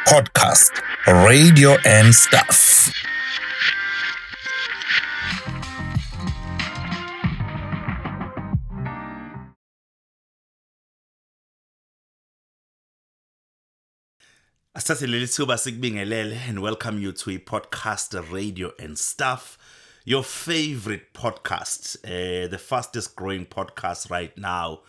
podcast, radio and stuff. Asithathe leli thuba sikubingelele and welcome you to a podcast, radio and stuff. Your favorite podcast, the fastest growing podcast right now.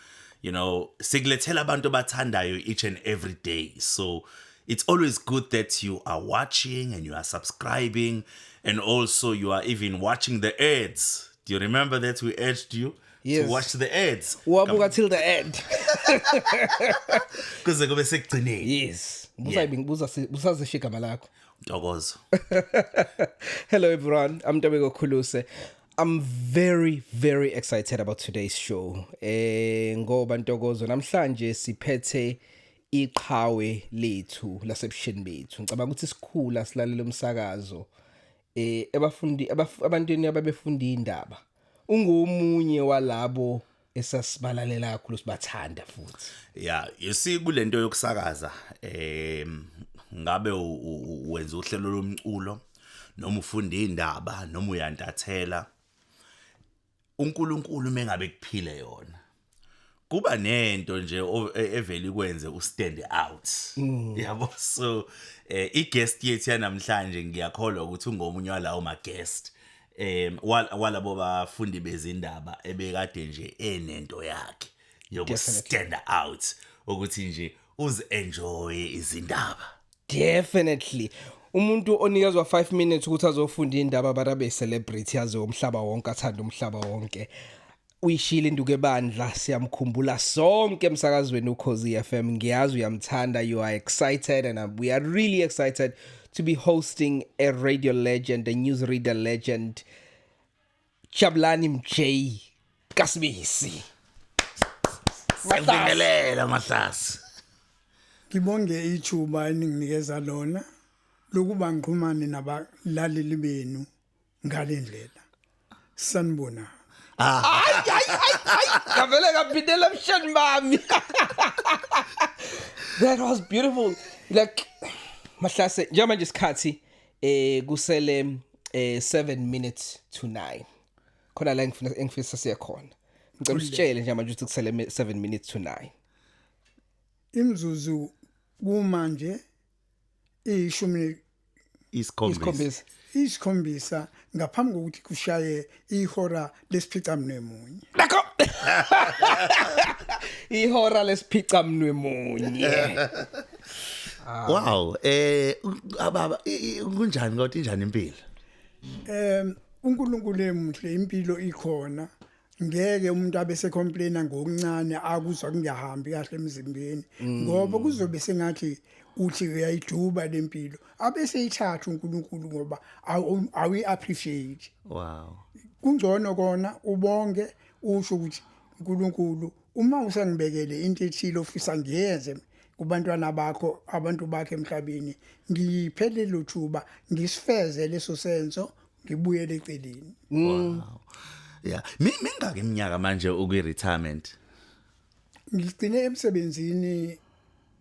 You know, sikulethela abantu bathandayo each and every day. So it's always good that you are watching and you are subscribing and also you are even watching the ads. Do you remember that we urged you Yes. to watch the ads? Wabuka till the end. Kuze kube sekugcineni. Yes. Busazishiya igama lakho. Ntokozo. Hello everyone, I'm Tabego Khuluse. I'm very excited about today's show. Ngoba Ntokozo namhlanje siphethe iqhawe lethu lasebushini bethu. Ngicabanga ukuthi sikhula silalela umsakazo. Abantweni ababefunda indaba. Ungomunye walabo esasibalalela kakhulu sibathanda futhi. Yeah, you see kulento yokusakaza ngabe wenza uhlelo lomculo noma ufunda indaba noma uyantathela uNkulunkulu mengabe kuphile yona kuba nento nje eveli ikwenze ustand out yabo so i-guest yethu yanamhlanje ngiyakholwa ukuthi ungomunye walawo ma guest walabo bafundi bezindaba ebekade nje enento yakhe yoku stand out ukuthi nje uzi-enjoy izindaba. Definitely. Umuntu onikezwa 5 minutes ukuthi azofunda indaba barabe celebrity yaze umhlaba wonke athanda umhlaba wonke. Uyishila induku ebandla siyamkhumbula sonke emsakazweni uKhozi FM. Ngiyazi uyamthanda, you are excited and we are really excited to be hosting a radio legend, a newsreader legend, Jabulani Mj Kasibisi. Sibingelela Mahlasi. Ngibonge ithuba eninginikeza lona lokuba ngiqhumane nabalaleli benu ngalendlela. Sanibona. Kavele kapitela mshani bami. That was beautiful. Like Mahlase njengamanje isikhathi kusele 7 minutes to 9. Khona la engifisa siya khona. Ngicela usitshele njengamanje ukuthi kusele 7 minutes to 9. Imzuzu kumanje ishumi isikhombisa ngaphambi kokuthi kushaye ihora lesiphicamunwemunye. Lakho. Ihora lesiphicamunwemunye. Wow, ababa kunjani kodwa injani impilo? uNkulunkulu emuhle impilo ikhona. Ngeke umuntu abese complaina ngokuncane akuzwa kungahambi kahle emzimbeni ngoba kuzobe sengathi uthi uyayiduba lempilo abese ithatha uNkulunkulu ngoba awi appreciate. Wow. Kungcono kona ubonge usho ukuthi uNkulunkulu uma usangibekele into ethile ofisa ngiyenze kubantwana bakho abantu bakhe emhlabeni ngiphelele uthuba ngisifeze leso senzo ngibuyele eceleni. Wow. Yeah, mingaki iminyaka manje ukwi-retirement? Ngigcine emsebenzini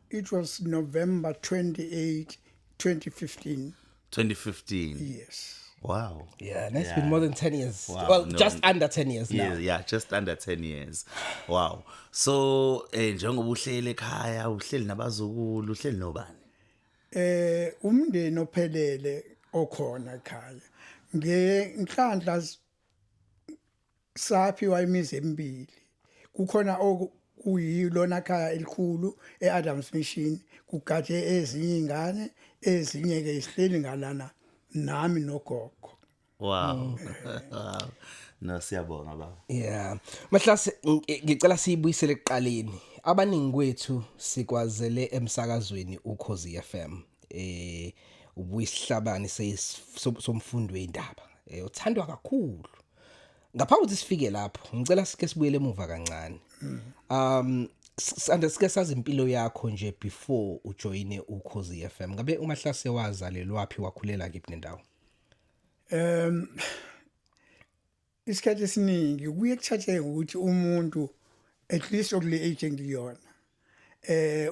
it was November 28, 2015. 2015. Yes. Wow. Yeah, that's been more than 10 years. Wow, Well, no. just under 10 years now. Yeah, just under 10 years. Wow. So, njengoba uhlele ekhaya, uhleli nabazukulu, uhleli nobani? Umndeni ophelele okhona ekhaya. Ngenhlanhla saphiwa imizi emibili. Kukhona kuyilona khaya elikhulu eAdams Mission, kugade ezinye ingane, ezinye ke isihleli ngalana nami nogogo. Wow. Wow. No siyabonga baba. Yeah. Mahlase ngicela siyibuyisele ekuqaleni. Abaningi kwethu sikwazele emsakazweni uKhozi FM. Ubuyisihlabani somfundo weindaba. Uthandwa kakhulu. Ngaphambi ukuthi sifike lapho, ngicela sike sibuyele emuva kancane. Sike sazi impilo yakho nje before ujoine uKhozi FM. Ngabe uMahlase wazalelwa wapi wakhulela kiphi nendawo? Isikhathi esiningi kuye kuthathe ukuthi umuntu at least okule age engiyona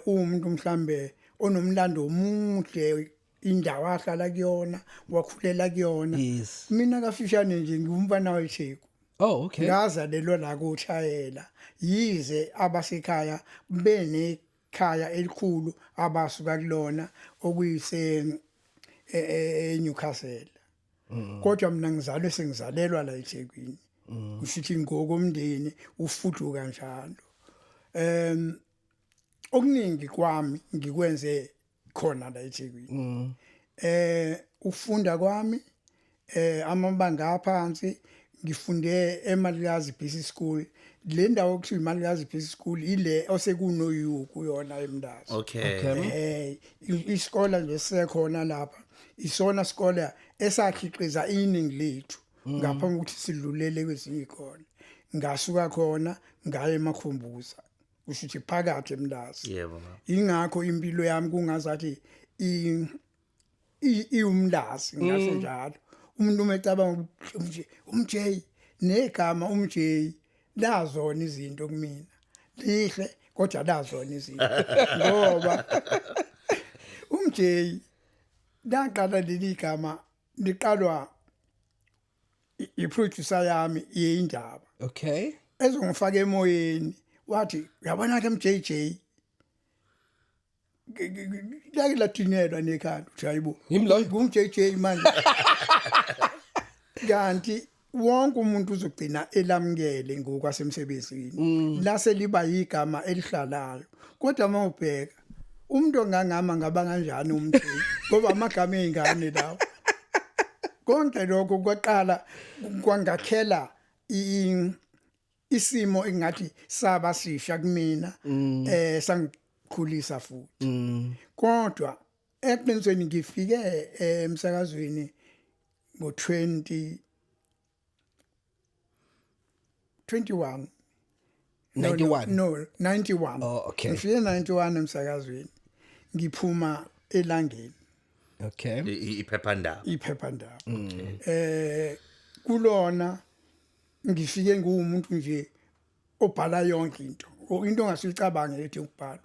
umuntu mhlambe onomlando omuhle indawo ahlala kuyona wakhulela kuyona Yes. mina kafishane nje ngumfana weTheku Oh, okay. ngazalelwa la koTshayela yize abasekhaya benekhaya elikhulu abasuka kulona okuyise eNewcastle kodwa mina ngizalwe sengizalelwa la eThekwini kushithi ngokomndeni ufudu kanjalo okuningi kwami ngikwenze khona la eThekwini ufunda kwami amabanga aphansi ngifunde eMalikazi Business School le ndawo okuthiwa iMalikazi Business School ile osekunoyu kuyona eMdazi Okay. isikole nje sekhona lapha isona sikole esakhiqiza iningi lethu ngaphambi kokuthi sidlulele kwezinye ikona ngasuka khona ngaye emakhumbuza kusho ukuthi phakathi eMdazi Yebo. ingakho impilo yami kungazathi iumlazi ngasho njalo umuntu umecabanga ukuthi umJ negama umJ lazona izinto kumina lihle kodwa lazona izinto ngoba umJ laqala leli gama liqalwa iproducer yami yindaba Okay. ezongifaka emoyeni wathi uyabona ke MJJ lake lathinelwa nekhanda uthi hayibo Yimi ngumJJ manje kanti wonke umuntu uzogcina elamukele ngokwasemsebenzini lase liba igama elihlalayo kodwa mawubheka umuntu ongangama ngaba kanjani umuntu ngoba amagama ezingane lawo konke lokho kwaqala kwangakhela isimo engathi saba sisha kumina sangikhulisa futhi kodwa eqinisweni ngifike emsakazweni ngo2021 91. no 91 Oh, okay. ngifike 91 emsakazweni ngiphuma elangeni Okay. Iphephandaba. iphephandaba kulona ngifike ngumuntu nje obhala yonke into ongasicabange ethi ukubhala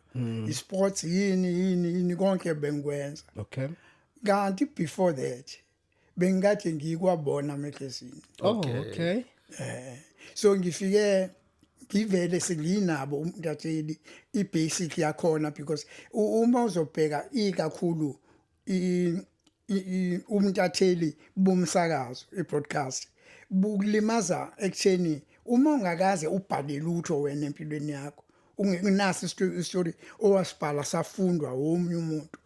isports yini konke bengikwenza Okay. kanti before that bengikade ngikwabona magazine Oh, okay. so ngifike ngivele senginabo umntatheli ibasic yakhona because uma uzobheka ikakhulu umntatheli bomsakazo ebroadcast bukulimaza ekutheni uma ungakaze ubhale lutho wena empilweni yakho ungenasi istory owasibhala safundwa omunye umuntu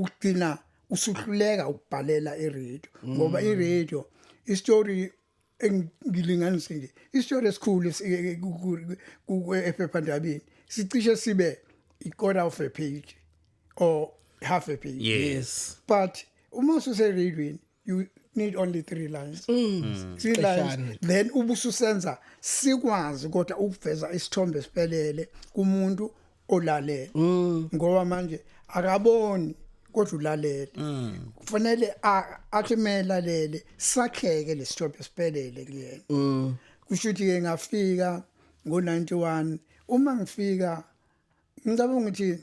ugcina usuhluleka ukubhalela iradio ngoba iradio istory engilinganise nje istory esikhulu ephephandabeni sicishe sibe i-quarter of a page or half a page Yes. but uma ususe-radioini you need only 3 lines 3 lines then ubususenza sikwazi kodwa ukuveza isithombe siphelele kumuntu olalele ngoba manje akaboni kodwa ulalele kufanele athi melalele sakheke lesithombe siphelele kuyena kusho ukuthi ke ngafika ngo91 uma ngifika ngicabanga ukuthi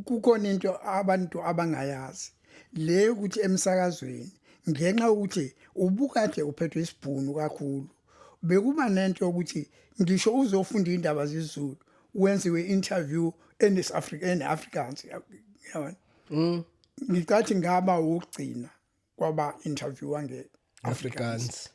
kukhona into abantu abangayazi le ukuthi emsakazweni ngenxa ukuthi ubukade uphethwe isibhunu kakhulu bekuba nento ukuthi ngisho uzofunda indaba zezulu wenziwe interview Afrikaans yabona ngicathi ngaba ukugcina kwaba interview wange Afrikaans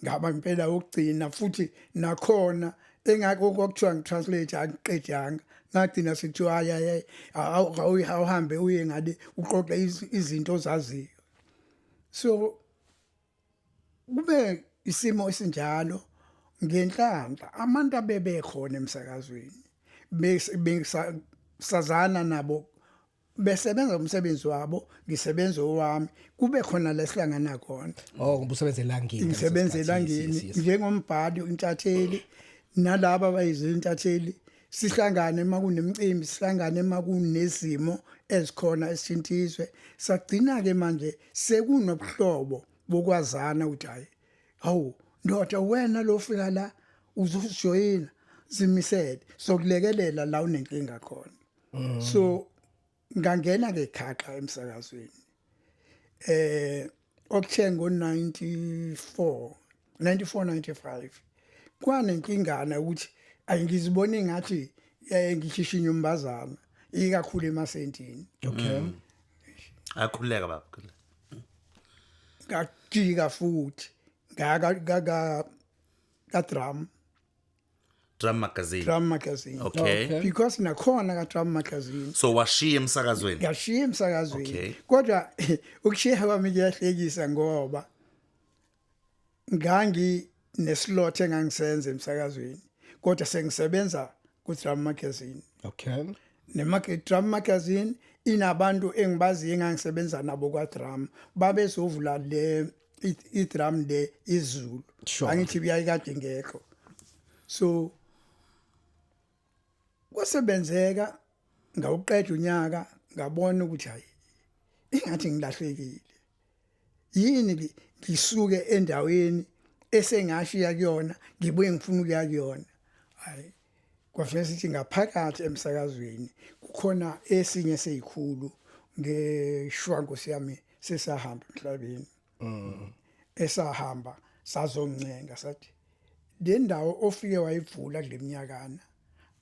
ngaba impela ukugcina futhi nakhona engakho kokuthiwa ngitranslate akiqedanga ngagcina sithi hayi awuhambe uye ngale uqoqa izinto ozaziyo so kube isimo esinjalo ngenhlanhla abantu abebekhona emsakazweni besazana nabo besebenza umsebenzi wabo ngisebenza owami kube khona lesihlangana khona Oh, ubusebenza elangeni. ngisebenza elangeni njengombhali intatheli nalabo abayizintatheli sihlangane makunemicimbi sihlangane makunezimo ezikhona esithintizwe sagcina ke manje sekunobuhlobo bokwazana ukuthi hayi hawu ndoda wena lo fika la uzojoyina zimisele sokulekelela la unenkinga khona so ngangena ke khakha emsakazweni okuthe ngo 94 95 kwanenkingana ukuthi ayingizibone ngathi ngishishinya umbazana ikakhulu emasentini. Okay. Akhuleka baba. Ngajika futhi ka Drum magazine. magazine. Okay. Because nakhona ka drum magazine So washiya emsakazweni. ngashiya emsakazweni. Okay. Kodwa ukushiya kwami kuyahlekisa ngoba ngangi neslot engangisenza emsakazweni kodwa sengisebenza ku drum magazine. Okay. Drum magazine inabantu engibazi engangisebenza nabo kwa drum babezovula le I drum le izulu. Sure. Angithi biyayikade ngekho. So kwasebenzeka ngawuqeda unyaka ngabona ukuthi hayi ingathi ngilahlekile. Yini ngisuke endaweni esengashiya kuyona ngibuye ngifuna ukuya kuyona. Hayi kwafika sithi ngaphakathi emsakazweni kukhona esinye sezikhulu ngeshwango siyami sesahamba emhlabeni. Esahamba sazoncenga sathi le ndawo ofike wayivula kuleminyakana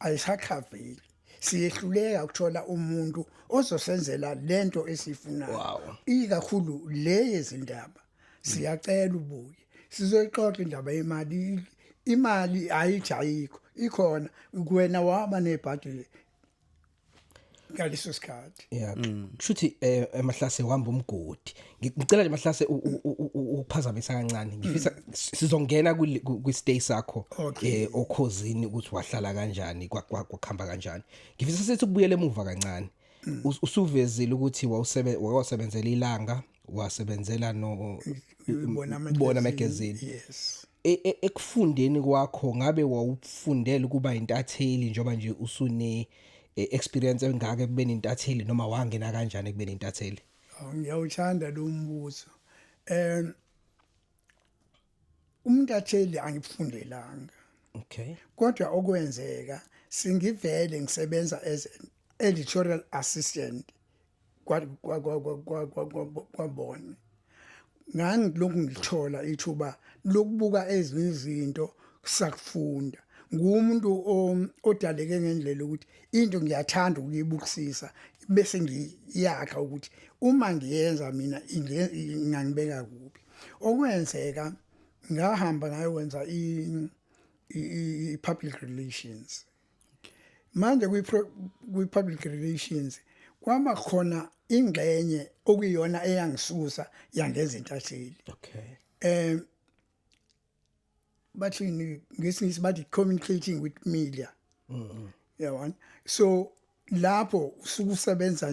ayisakhaveli siyehluleka ukuthola umuntu ozosenzela lento esifunayo. Wow. Ikakhulu lezindaba siyacela ubuye sizoyixoxa indaba yemali. Imali ayijayikho ikhona kuwena waba nebudget ngaleso sikhathi. Yeah. Shuthi emahlase uhamba umgodi. Ngicela nje mahlase uphazamisa kancane. Ngifisa sizongena ku stay sakho okhosini ukuthi wahlala kanjani kwakhamba kanjani. Ngifisa sithi kubuyele emuva kancane. Usuvezile ukuthi wawusebenzela ilanga, wasebenzela no Bona magazine. Yes. Ekufundeni kwakho ngabe wawufundela ukuba intatheli njoba nje usune experience engaka ekubeni intatheli noma wangena kanjani ekubeni intatheli? Ngiyawuthanda lo mbuzo. Umntatheli angifundelanga. Okay. Kodwa okwenzeka singivele ngisebenza as an editorial assistant kwabona. Ngangilokhu ngithola ithuba lokubuka ezinye izinto sakufunda. Ngumuntu odaleke ngendlela ukuthi into ngiyathanda ukuyibukisisa bese ngiyakha ukuthi uma ngiyenza mina ingangibeka kuphi. Okwenzeka ngahamba ngayokwenza public relations. Manje kwi public relations kwaba khona ingxenye okuyona eyangisusa yangenza intatheli. Okay. Bathini ngesinye bathi communicating with media. Yabona. So lapho usukusebenza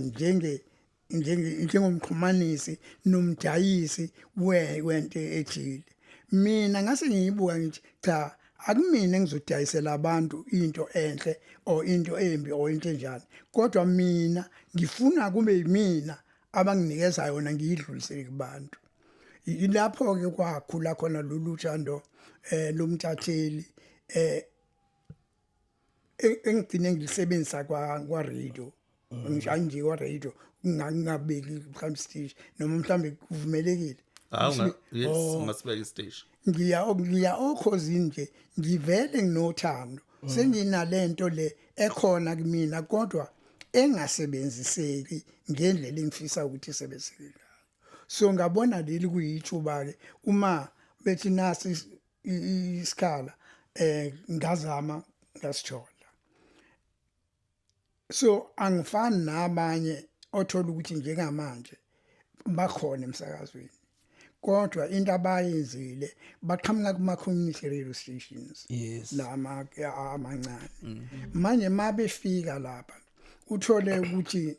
njengomxhumanisi nomdayisi wento ethile. Mina ngase ngiyibuka ngithi cha akumina engizodayisela abantu into enhle or into embi or into enjani. Kodwa mina ngifuna kube yimina abanginikeza yona ngiyidlulisele kubantu. Ilapho ke kwakhula khona loluthando lomtatheli engigcine ngilisebenzisa kwa radio. Nje kwa radio ngingabeki mhlawumbe stage noma mhlawumbe kuvumelekile. Yes, masibeke istation. Ngiya okhosini nje ngivele nginothando. Senginalento le ekhona kumina kodwa engasebenziseki ngendlela engifisa ukuthi isebenziseke. So ngabona leli kuyithuba ke uma bethi nasi isikhala ngazama ngasithola. So angifani nabanye othola ukuthi njengamanje bakhona emsakazweni. Kodwa into abayenzile baqhamuka kuma community radio stations. Yes. La amancane. Manje mabefika lapha uthole ukuthi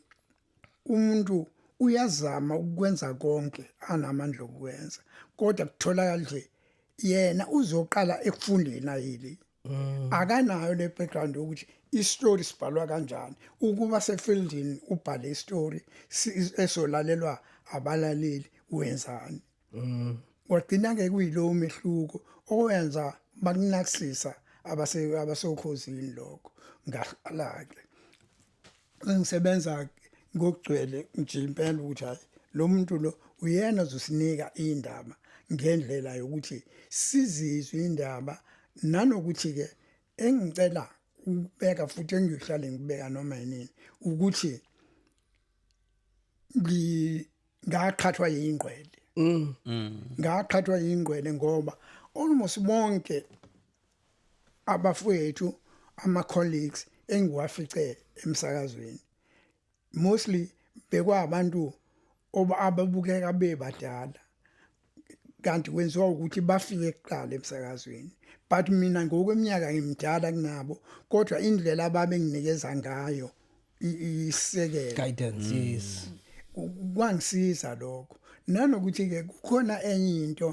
umuntu uyazama ukwenza konke anamandla okwenza kodwa kutholakala nje yena uzoqala ekufundeni ayili. Akanayo le background ukuthi istory sibhalwa kanjani ukuba sefieldini ubhale istory esolalelwa abalaleli wenzani. Wagcina ke kuyilo mehluko owenza bakunakisisa abasokhosini lokho ngaqala ke ngisebenza ngokugcwele nje impela ukuthi hayi lo muntu lo uyena ozosinika indaba ngendlela yokuthi sizizwe indaba nanokuthi ke engicela ubeka futhi engiyohlala ngibeka noma yini ukuthi ngaqhathwa yingqwele ngaqhathwa yingqwele ngoba almost bonke abafowethu ama colleagues engiwafice emsakazweni mostly bekwabantu ababukeka bebadala kanti kwenziwa ukuthi bafike kuqala emsakazweni but mina ngokweminyaka ngimdala kunabo kodwa indlela ababenginikeza ngayo isekelo guidance yes kwangisiza lokho nanokuthi ke kukhona enye into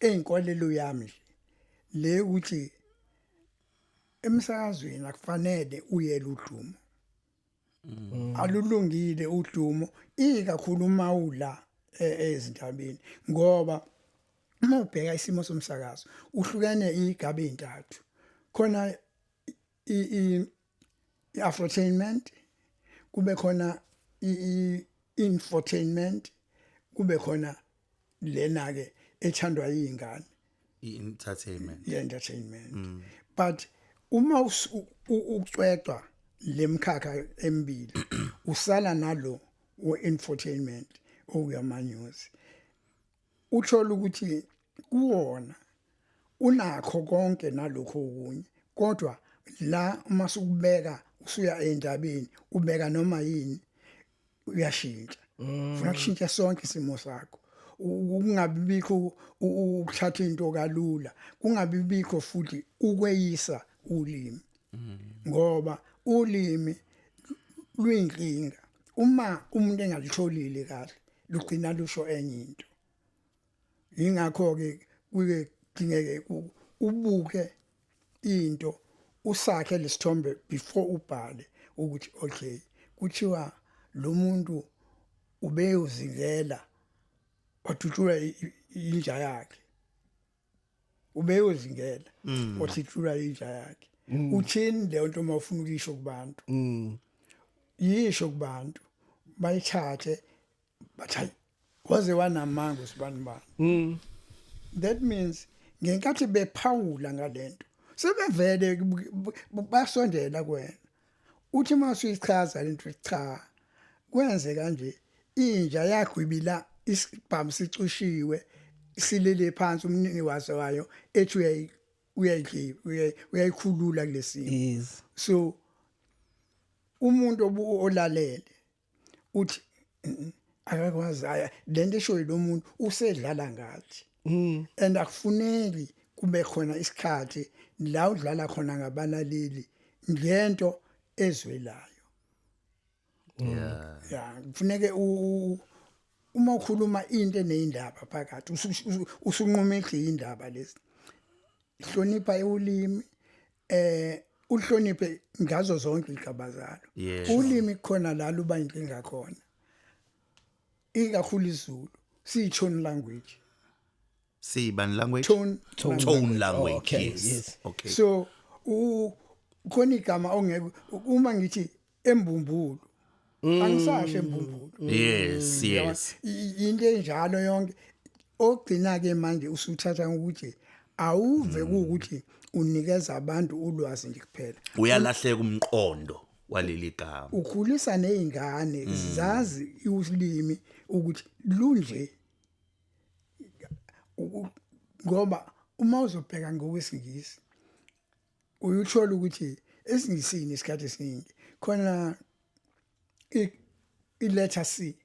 einkolelo yami le ukuthi emsakazweni akufanele uyele udumo alulungile udumo ikakhulu mawula ezintabeni ngoba uma ubheka isimo somsakazo uhlukene igaba ezintathu khona i-afrotainment kube khona i-infotainment kube khona lena ke ethandwa yingane i-entertainment but uma ucwecwa lemkhakha emibili usala nalo we-infotainment okuyamanyuzi uthola ukuthi kuwona unakho konke nalokho okunye kodwa la uma sukubeka usuya endabeni ubeka noma yini uyashintsha ufuna kushintsha sonke isimo sakho ungabibikho ukuthatha into kalula kungabibikho futhi ukweyisa ulimi ngoba ulimi luyinkinga uma umuntu engalitholile kahle lugcina lusho enye into ingakho ke kuke dingeke ubuke into usakhe lesithombe before ubhale ukuthi okay kuthiwa lo muntu ubeyozingela wathutshula inja yakhe ubeyozingela wathutshula inja yakhe uthini le nto mawufuna ukisho kubantu yisho kubantu bayithathe bathi waze wanamanga usibani bani that means ngenkathi bephawula ngalento sebevele basondela kwena uthi mase uyichaza lento cha kwenze kanje inja yakho ibila isibhamu sicushiwe silele phansi umnini wayo ethi uyayikhulula kulesimo yes so umuntu olalele uthi akakwazi lento esho lo muntu usedlala ngathi and akufuneki kube khona isikhathi la udlala khona ngabalaleli ngento ezwelayo ya kufuneke uma ukhuluma into enezindaba phakathi usunquma indaba lezi hlonipha ulimi uhloniphe ngazo zonke igaba zalo ulimi khona la luba inkinga khona ikakhulu isiZulu siyi-tone language siyibani language tone language okay, yes. yes. Okay so khona igama ongeke uma ngithi embumbulu angisasho embumbulu yes into enjalo yonke ogcina ke manje usuthatha ukuthi awuve ukuthi unikeza abantu ulwazi nje kuphela uyalahleka umqondo waleli gama ukhulisa nezingane zazi ulimi ukuthi lunje ngoba uma uzobheka ngokwesingisi uyuthola ukuthi esingisini isikhathi esiningi khona i-letter C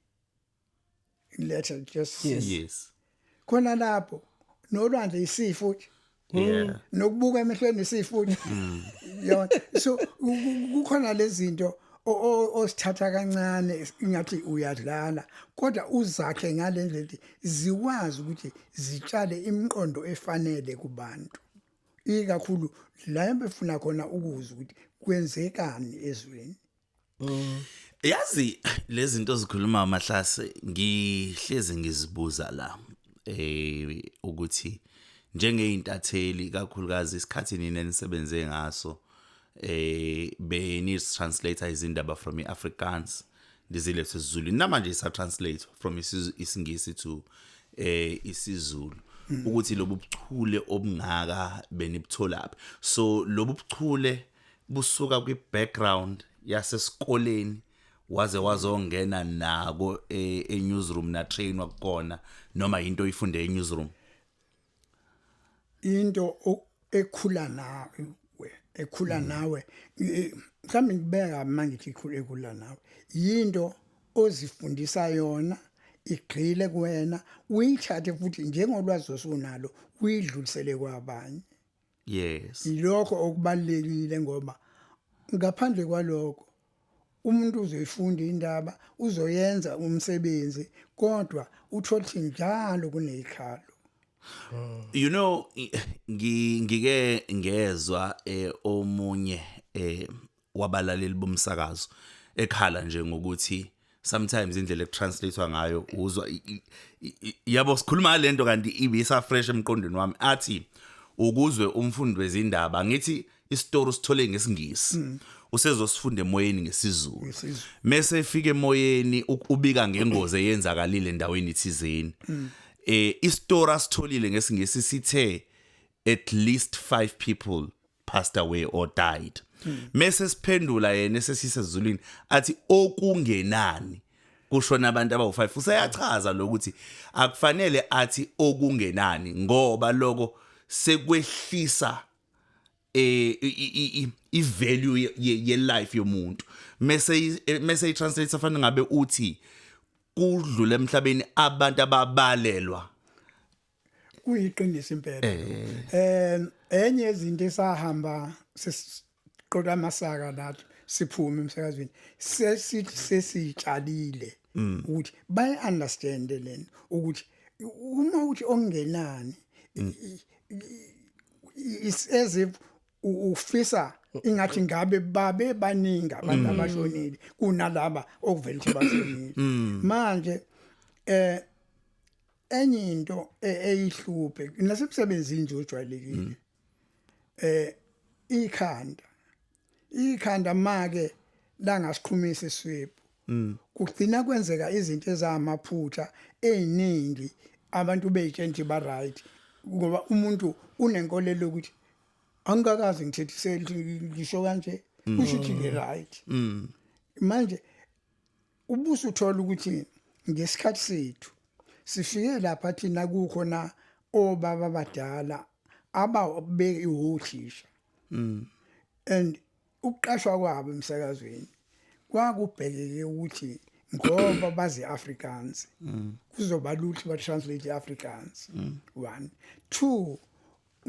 i-letter just yes khona lapho nolwandle isifo nokubuka emehlweni isifo yona so kukhona lezi zinto osithatha kancane ingathi uyadlala kodwa uzakhe ngalendlela ziwazi ukuthi zitshale imiqondo efanele kubantu ikakhulu la befuna khona ukuzwa ukuthi kwenzekani ezweni yazi lezi zinto zikhuluma amahlase ngihleze ngizibuza la ukuthi njengeintatheli kakhulukazi isikhathi nina nisebenze ngaso benis translator izindaba from iAfrikaans ndizilethe isiZulu namanje isa translate from isingisi to isiZulu ukuthi lobu buchule obungaka benibutholaphi so lobu buchule busuka kwi background yasesikoleni waze wazongena nako e-newsroom na trainwa kukona noma into ifunde e-newsroom into ekhula nawe mhlawumbe ngibeka manje ngithi ekhula nawe yinto ozifundisa yona igqile kuwena uyithathe futhi njengolwazi osunalo uyidlulisele kwabanye yes ilokho okubalekile ngoba ngaphandle kwalokho umuntu uzoyifunda indaba uzoyenza umsebenzi kodwa uthothi njalo kunezikhalo you know ngike ngezwa omunye wabalaleli bomsakazo ekhala nje ngokuthi sometimes indlela ekutranslatewa ngayo uzwa yabo sikhuluma lento kanti ibisa fresh emqondweni wami athi ukuzwe umfundi wezindaba ngithi istory sithole ngesingisi usezosifunda emoyeni ngesiZulu mase efike emoyeni ubika ngengozi eyenzakalile endaweni ithizeni istory asitholile ngesingisi sithe at least 5 people passed away or died mase siphendula yena sesisezulwini athi okungenani kushona abantu abawu5 useyachaza lokuthi akufanele athi okungenani ngoba lokho sekwehlisa i-value ye life yomuntu mase i-translate afana ngabe uthi kudlula emhlabeni abantu ababalelwa kuyiqiniso impela enye izinto esahamba sesiqoqa amasaka nathi siphuma emsakazweni sesitshalile ukuthi bayi understand lento ukuthi uma uthi ongenani is as if ufisa ingathi ngabe babe baningi abantu abashonile kunalaba okuvela ukuthi bashonile manje enye into eyihluphe nasemsebenzini nje ojwayelekile ikhanda make la ngasiqhumisa iswephu kugcina kwenzeka izinto ezamaphutha eziningi abantu beyitshentshi ba right ngoba umuntu unenkolelo ukuthi angikazi ngithethisele ngisho kanje kusho ukuthi ngi right manje ubuso uthola ukuthi ngesikhathi sethu sifike lapha thina kukhona obaba abadala ababeke ihothisha and ukuqashwa kwabo emsakazweni kwakubhekeke ukuthi ngoba bazi Afrikaans kuzoba lula ba translate Afrikaans 1 2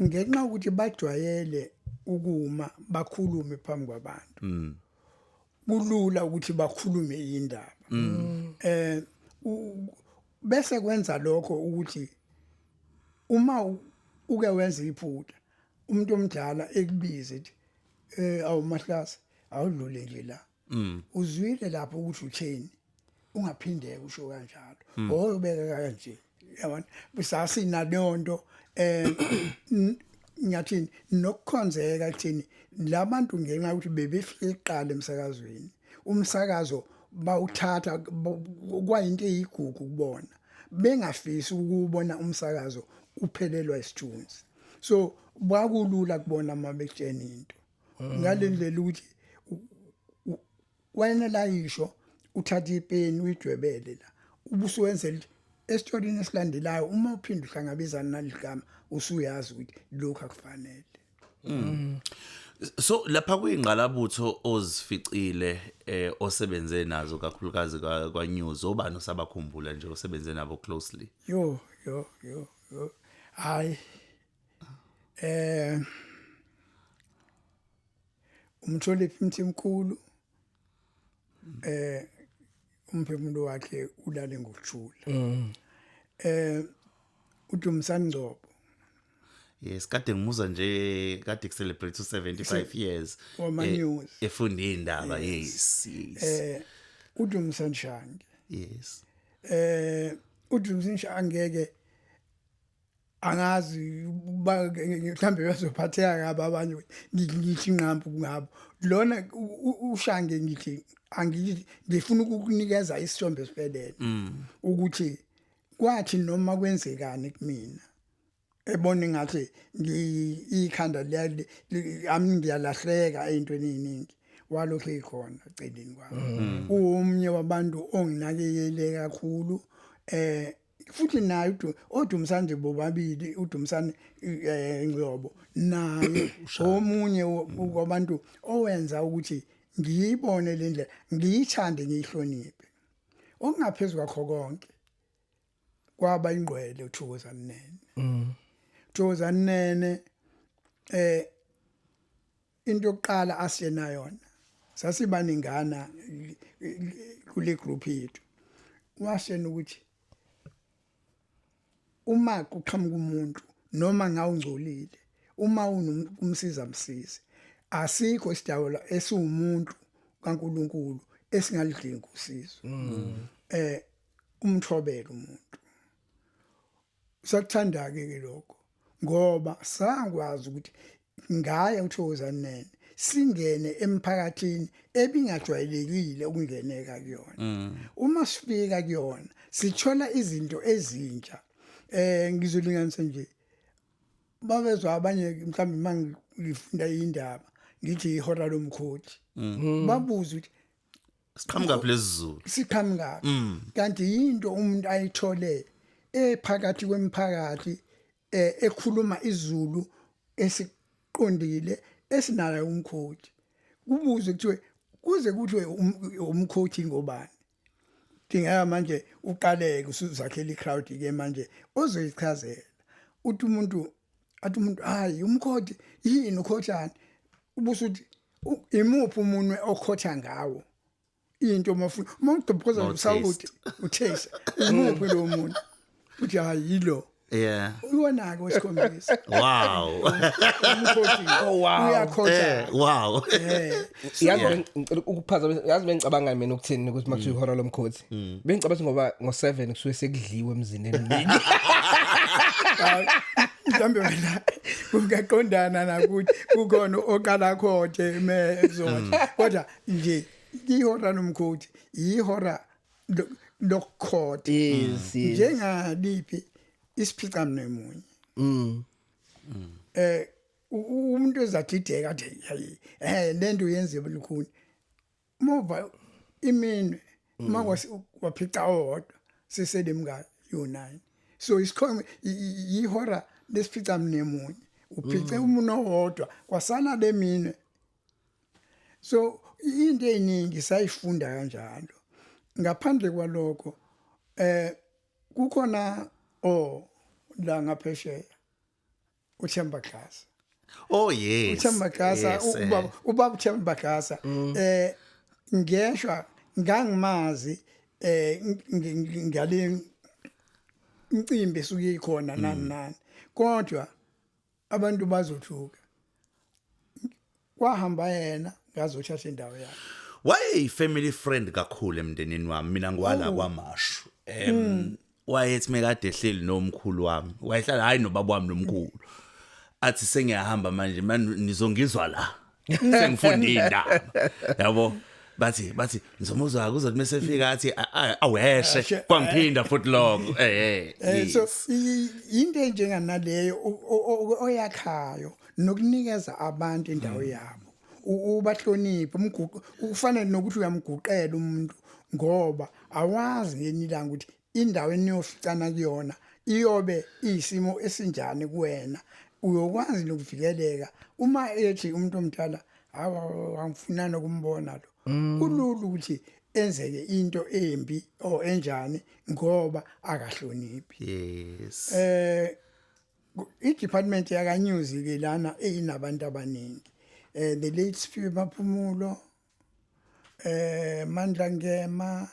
ngenxa ukuthi bajwayele ukuma bakhulume phambi kwabantu kulula ukuthi bakhulume indaba bese kwenza lokho ukuthi uma uke wenza iphutha umuntu omdala ekubize ethi awumahlasa awudlule nje la uzwile lapho ukuthi utheni ungaphinde usho kanjalo oyobeka kanje yabona bisasina lonto nyathini nokukhonzeka kuthini labantu ngenxa ukuthi bebefike iqala emsakazweni umsakazo bawuthatha kwayinto eyigugu kubona bengafisi ukubona umsakazo uphelelwa isithunzi so bakulula kubona uma betshena into ngalendlela ukuthi wena la yisho uthatha ipeni uyidwebele la ubusuwenzela esitholini esilandelayo uma uphinda uhlangabezana naligama usuyazi ukuthi lokho akufanele so lapha kuyingqalabutho ozificile osebenze nazo kakhulukazi kwa news obani osabakhumbula nje osebenze nabo closely yo hayi umtholipi mthimkhulu umphefumulo wakhe ulale ngokujula uDumsani Ngcobo yes kade ngimuza nje kade celebrate 75 years efunda indaba yes uDumsani Shange yes uDumsani Shange angazi mhlambe bazophatheka kabi abanye ngithi ngqambu ngabo lona ushange ngithi ngifuna ukukunikeza isithombe esiphelele ukuthi kwathi noma kwenzekani kumina ebona ngathi ikhanda ngiyalahleka ezintweni eziningi walokho ekhona eceleni kwami umnye wabantu onginakekele kakhulu futhi naye uDumisani bobabili uDumisani Ngcobo naye omunye wabantu owenza ukuthi ngiyibone le ndlela ngiyithande ngiyihloniphe okungaphezulu kwakho konke kwaba ingqwele uThokozani Nene Thokozani Nene into yokuqala asiyena yona sasibaningana kule group yethu washena ukuthi uma kuqhamuka umuntu noma ngawungcolile uma unomsiza msizi asikho isidawula esiwumuntu kaNkuluNkulu esingalidinga usizo umthobela umuntu sakuthanda ke lokho ngoba sangwazi ukuthi ngaye uThokozani Nene singene emphakathini ebingajwayelekile ukungeneka kuyona uma sifika kuyona sithola izinto ezintsha ngizolinganisa nje babezwa abanye mhlawumbe mangifunda indaba ngithi ihora lomkhothi babuza ukuthi siqhamuka phezulu siqhamuka kanti into umuntu ayithole ephakathi kwemphakathi ekhuluma izulu esiqondile esinayo umkhothi kubuze kuthiwe kuze kuthiwe umkhothi ngobani dingeka manje uqaleke usuzakhela icrowd ke manje ozoyichazela uthi umuntu athi umuntu hayi umkhothi yini ukhothana ubusuthi imuphi umunwe okhotha ngawo into mafuna mawudobhoza usawuthi uthesa imuphi lo muntu uthi hayi yilo uwona ke wesikhombisa wow umkhothi uyakhotha wow yazi ukuphazamisa yazi bengicabanga mina ukuthini ukuthi makuthiwa ihora lomkhothi bengicabanga ngoba ngo7 kusuke sekudliwe emzini eminingi mhlambe wena ungaqondana nakuthi kukhona oqala khothe mezona kodwa nje ihora lomkhothi ihora lokukhotha njengaliphi isiphica mnemunye umuntu ezadideka athi lento yenze lukhuni mova imini makwaphica owodwa siselemka u9 so isikhongo ihora lesiphica mnemunye uphice umuntu owodwa kwasana lemini so into eningi sayifunda kanjalo ngaphandle kwalokho kukhona la ngaphesheya uThemba Glasa oh yes uThemba Glasa ubaba uThemba Glasa ngeshwa ngangimazi ngale incimbi esuke ikhona nani kodwa abantu bazothuka kwahamba yena ngazothatha indawo yakhe why family friend kakhulu emndenini wami mina ngwala kwamashu wayethi mekade ehleli nomkhulu wami wayehlala hayi nobaba wami nomkhulu athi sengiyahamba manje nizongizwa la sengifunda indaba yabo bathi ngizomuzwa kuzothi mesefika athi aweshe kwangiphinda futhi lokho so into enjenganaleyo oyakhayo nokunikeza abantu indawo yabo ubahlonipha ufanele nokuthi uyamguqela umuntu ngoba awazi ngenilanga ukuthi indawo eniyoficana kuyona iyobe isimo esinjani kuwena uyokwazi nokuvikeleka uma ethi umuntu omdala awangifuna ukumbona lo kulula ukuthi enzeke into embi enjani ngoba akahloniphi yes i-department yaka news ke lana eyinabantu abaningi the late Siphiwe Maphumulo Mandla Ngema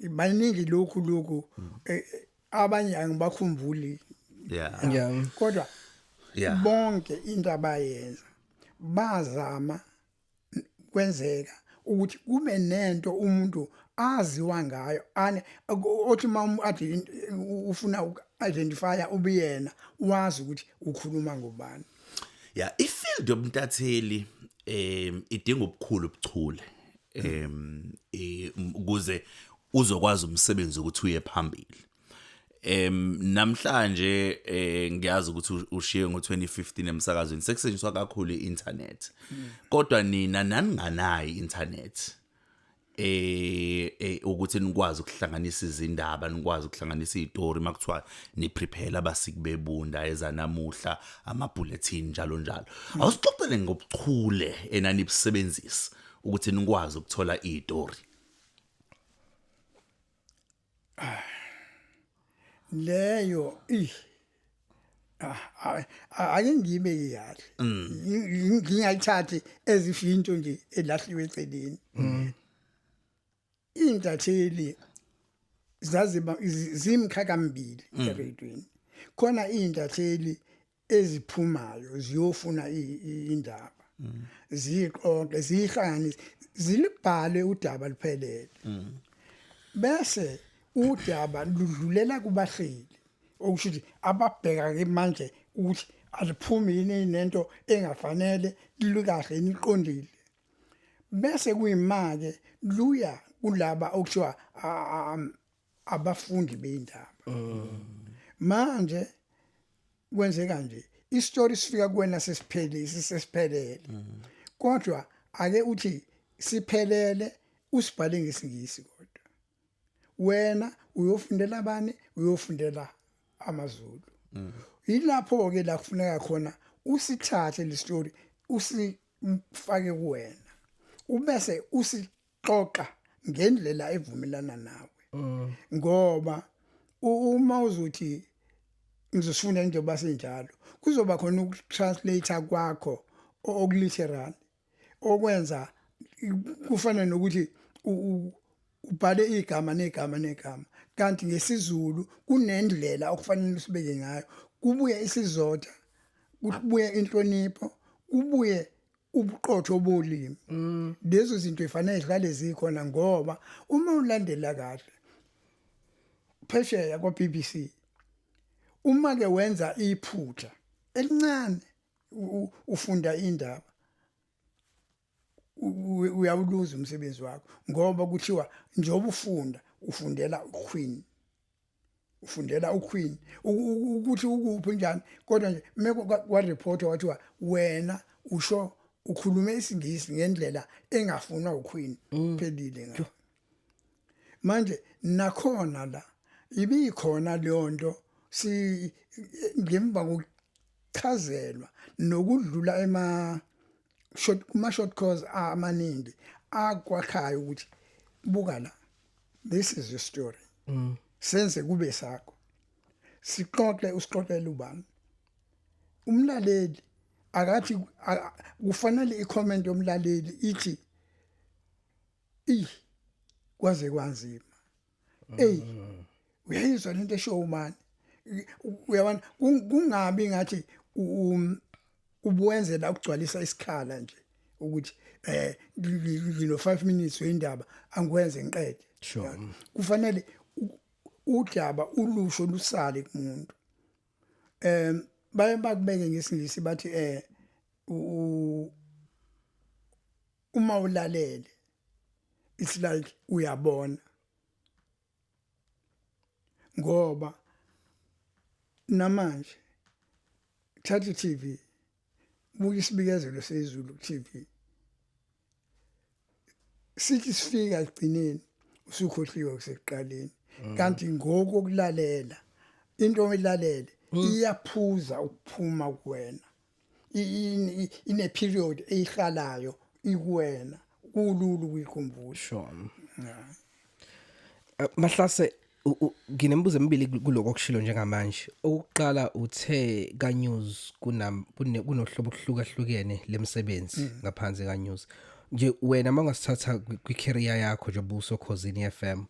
baningi lokhu abanye angibakhumbuli yeah kodwa bonke into abayenza bazama kwenzeka ukuthi kube nento umuntu aziwa ngayo othi uma ufuna uku-identifya ubuyena wazi ukuthi ukhuluma ngobani. Yeah, ifield yobuntatheli idinga ubukhulu obuchule ukuze uzokwazi umsebenzi ukuthi uye phambili. Namhlanje ngiyazi ukuthi ushiye ngo2015 emsakazweni sekusetshenziswa kakhulu iinternet. Kodwa nina naninganayo iinternet ukuthi nikwazi ukuhlanganisa izindaba, nikwazi ukuhlanganisa izitori makuthiwa ni prepare abasiki bebunda ezanamuhla ama bulletin njalo njalo. Awusixoxele ngobuchule enanibusebenzisa ukuthi nikwazi ukuthola izitori. Leyo ake ngibe yahle ngingayithathi ezifinto nje elahliwe eceleni. Intatheli zaziba zimkhaka mbili eradweni. Khona intatheli eziphumayo ziyofuna indaba. Ziqoqe zihlanganise zilibhale udaba liphelele. Bese udaba ludlulela kubahleli okusho ababheka ke manje ukuthi aliphumi yini nento engafanele lilukahle niqondile. Bese kuyimake luya kulaba okuthiwa abafundi beindaba. Manje kwenzeka nje istory sifika kuwena sesiphelele. Kodwa ake uthi siphelele usibhale ngesingisi kodwa. Wena uyofundela abani uyofundela amaZulu. Yilapho ke la kufuneka khona usithathe le story usifake kuwena. Ubese usixoxa ngendlela evumelana nawe. Ngoba uma uzothi ngizosifunda njengoba senjalo kuzoba khona ukutranslate kwakho okuliteral okwenza kufana nokuthi ubhale igama negama kanti ngesizulu kunendlela okufanele usibeke ngayo. Kubuye isizotha kubuye inhlonipho kubuye ubuqotho bolimi. Lezo zinto efanele zihlale zikhona ngoba uma ulandela kahle phesheya kwa BBC uma ke wenza iphutha elincane ufunda indaba uyawuluza umsebenzi wakho ngoba kuthiwa njengoba ufundela uQueen ukuthi ukuphi njani kodwa nje kwa report wathiwa wena usho ukhulume isingisi ngendlela engafunwa uQueen phelile ngayo. Manje nakhona la ibikhona leyo si ngemva kokuchazelwa nokudlula short course amaningi akwakhayo ukuthi buka la this is your story. Senze kube sakho. Usixoxele ubani. Umlaleli akathi kufanele icomment yomlaleli ithi kwaze kwanzima. Uyayizwa lento eshow man. Uyabona kungabi ngathi ubuwenzela ukugcwalisa isikhala nje ukuthi 5 minutes weindaba angikwenze ngiqede. Sure. Kufanele udaba ulusho lusale kumuntu. Baye bakubeke ngesingisi bathi uma ulalele it's like uyabona ngoba namanje Thathi TV buka isibikezelo sezulu TV sithi sifika egcineni usukhohliwe kusekuqaleni kanti ngokokulalela into oyilalele iyaphuza ukuphuma kuwena ine period eyihlalayo ikuwena kululu ukuyikhumbula. Sure. Mahlase nginembuzo emibili kuloko okushilo njengamanje. Okuqala uthe ka news kunohlobo okuhlukahlukene lemsebenzi ngaphansi ka news. Nje wena mangasithatha kwi-career yakho njengoba usokhosini FM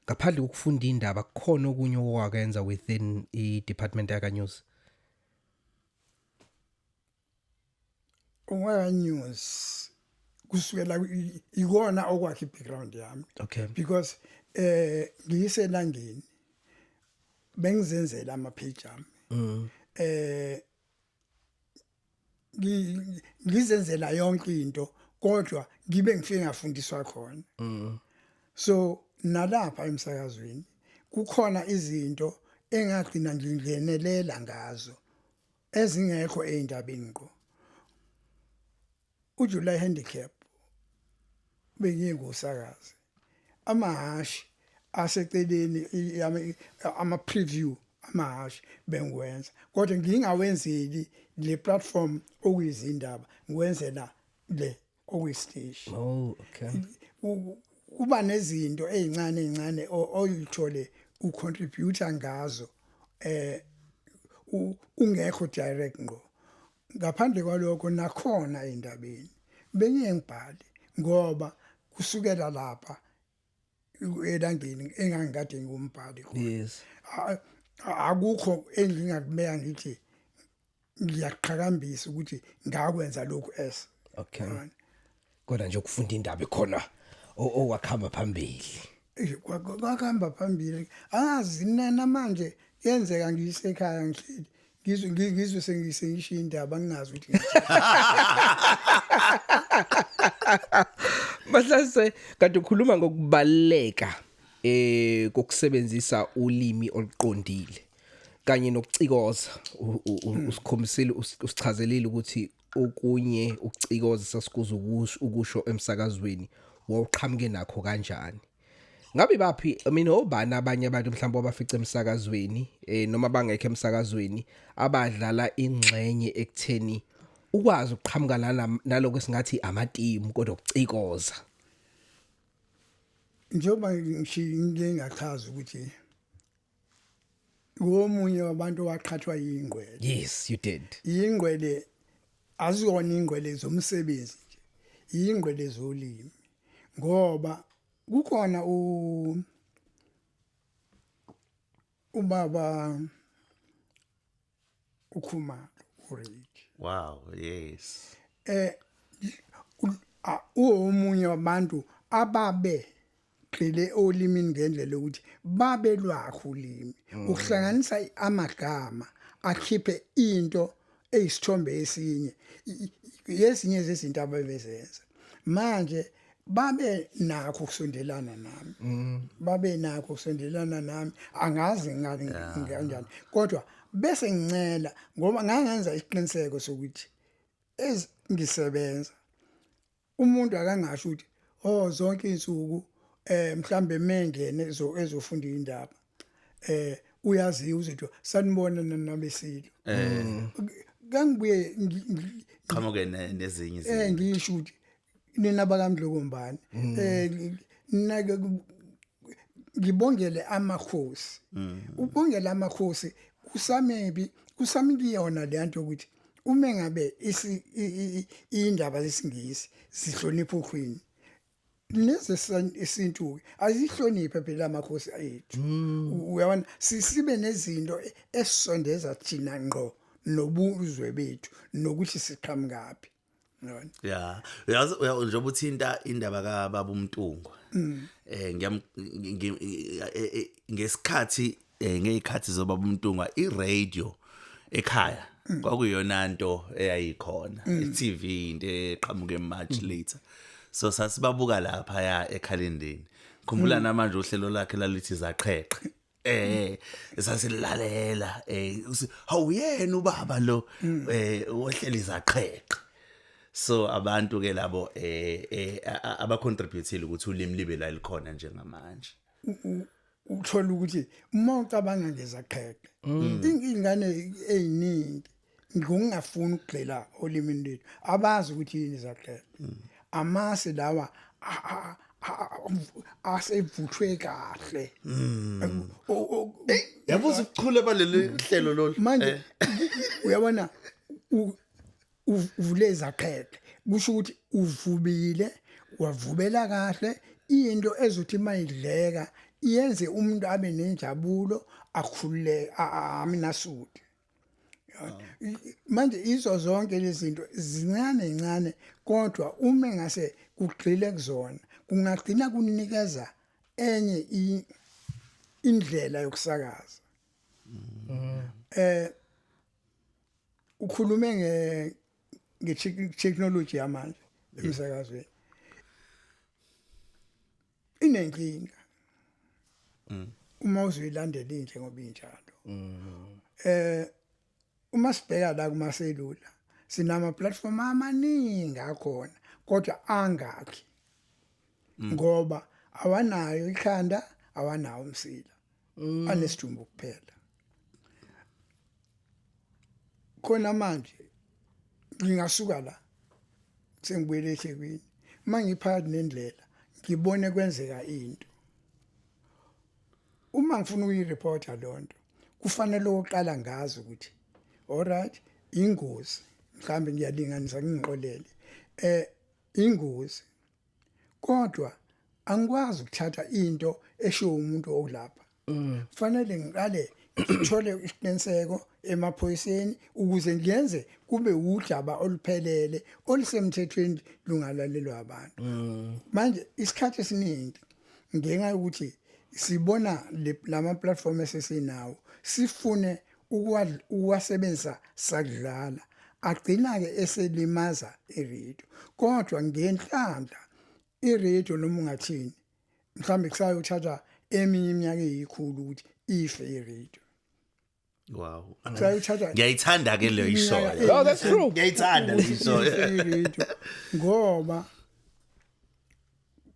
ngaphandle kokufunda indaba khona okunye owakwenza within i-department ya news? News kusukela ikona okwakhe background yami Okay. because ngiyiselangeni bengizenzela ama page ami ngizenzela yonke into kodwa ngibe ngifike ngafundiswa khona so nalapha emsakazweni kukhona izinto engagcina ngingenelela ngazo ezingekho eindabeni ngo uJuly handicap bengiyengusakazi amahashi aseceleni ama preview amahashi bengwenza kodwa ngingawenzeli le platform okuyizindaba ngiwenzela le okuyistation Oh, okay. kuba nezinto ezincane oyithole ucontributor ngazo ungekho direct ngo ngaphandle kwalokho nakhona endabeni bengiyengibhali ngoba kusukela lapha elangeni engangikade ngumbhali khona Yes. akukho engingakubeka ngithi ngiyaqhakambisa ukuthi ngakwenza lokhu es Okay. Kodwa nje ukufunda indaba ikhona owakhamba phambili. kwakuhamba phambili angazi nina manje yenzeka ngiyisekhaya ngihleli ngizwe sengisho indaba ngingazi ukuthi Bahlase kanti ukhuluma ngokubaleka kokusebenzisa ulimi oluqondile kanye nokucikoza usikhombisile usichazelile ukuthi okunye ukucikoza sasikuza ukusho emsakazweni wawuqhamuke nakho kanjani. Ngabe baphi mina obani abanye abantu mhlawumbe abafica emsakazweni noma bangekho emsakazweni abadlala ingxenye ekutheni ukwazi ukuqhamuka naloko esingathi amateam kodwa ukucikoza. njengoba ngingachaza ukuthi womunye wabantu waqhathwa yingwele Yes, you did. ingwele aziyona ingwele zomsebenzi nje ingwele zolimi ngoba kukhona ubaba ukhumalo uRich Wow, yes. uomunye wabantu ababe qile olimini ngendlela ukuthi babe lwakho ulimi ukuhlanganisa amagama akhiphe into eyisithombe esinye yesinye zezinto ababezenza manje babe nakho ukusondelana nami babe nakho ukusondelana nami angazi kanjani kodwa bese ngincela ngoba ngangenza isiqiniseko sokuthi ngisebenza umuntu akangasho ukuthi oh zonke insuku mhlambe mengene ezofunda indaba uyazi uzethu sanibona nabesilo kangibuye Qhamuke nezinye izinto. ngisho ukuthi nina bakamdlokombani nake ngibongele amakhosi ubongela amakhosi kusamikiyona le nto ukuthi uma ngabe indaba zesingisi sihlonipha uQueen lezi isintu azihloniphe phela amakhosi ethu uyabona sibe nezinto esisondeza thina ngqo nobuzwe bethu nokuthi siqhamukapi yabona Yeah. Njengoba uthinta indaba kaBaba uMntungwa. Ngesikhathi ngezikhathi zoBaba uMntungwa iRadio ekhaya kwakuyona nto eyayikhona iTV into eqhamuke much later. So sasibabuka lapha ya ekhalendeni. Khumbula namanje uhlelo lakhe lalithi zaqheqe. Sasilalela awuyena ubaba lo ohleli zaqheqe. So abantu ke labo aba contributile ukuthi ulimi libe la likhona njengamanje. uthola ukuthi uma ucabanga ngezaqheqe ingane eziningi ngokungafuni ukugxila olimini lethu abazi ukuthi yini izaqheqe amase lawa asevuthwe kahle Yabuza ukuchule baleli hlelo lolu manje uyabona uvuleza qheqe kusho ukuthi uvubile wavubela kahle into ezothi mayidleka yenze umuntu abe nenjabulo akhulule aminasudi Manje izo zonke lezi zinto zincane kodwa uma ngase kugxile kuzona kungagcina kunikeza enye indlela yokusakaza. Ukhulume nge-technology yamanje emsakazweni. Inenkinga. Uma uzoyilandela inhle ngoba injalo. Uma sibheka la kumaselula sinama platform amaningi akhona kodwa angakhi. Ngoba awanayo ikhanda, awanawo umsila. Anesidumbu kuphela. Khona manje ngingasuka la sengibuyele eThekwini mangiphakathi nendlela ngibone kwenzeka into. Uma ngifuna ukuyireporta lonto kufanele oqala ngazi ukuthi alright ingozi mhlambe ngiyalinganisa ngingqolele ingozi kodwa angikwazi ukuthatha into esho umuntu okulapha. Fanele ngiqale ngithole isiqiniseko emaphoyiseni ukuze ngiyenze kube udaba oluphelele olusemthethweni lungalalelwa abantu. Manje isikhathi esiningi ngenxa ukuthi sibona lama platform esesinawo sifune ukwasebenzisa sakudlala agcina ke eselimaza iradio kodwa ngenhlanhla iradio noma ungathini mhlambe kusayothatha eminye iminyaka eyikhulu ukuthi ife iradio. Wow. Sayothatha Ngiyayithanda ke leyo ishoyo. Oh, that's true. Ngiyayithanda leyo ishoyo. Ngoba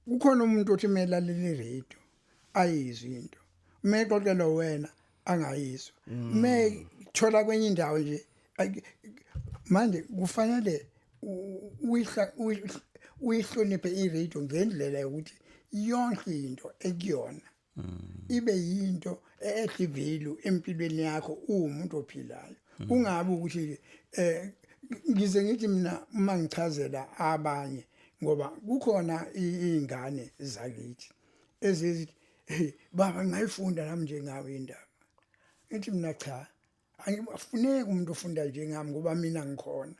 ukhona umuntu othi melalela iradio ayizwe into. Mexoxela wena angayizwa. Thola kwenye indawo nje manje kufanele uyihloniphe iradio ngendlela yokuthi yonke into ekuyona ibe yinto ehle value empilweni yakho umuntu ophilayo. Ungabe ukuthi ngize ngithi mina uma ngichazela abanye ngoba kukhona izingane zakithi ezithi baba ngayifunda nami njengawe indaba. Ngithi mina cha angifuneki umuntu ofunda njengami ngoba mina ngikhona.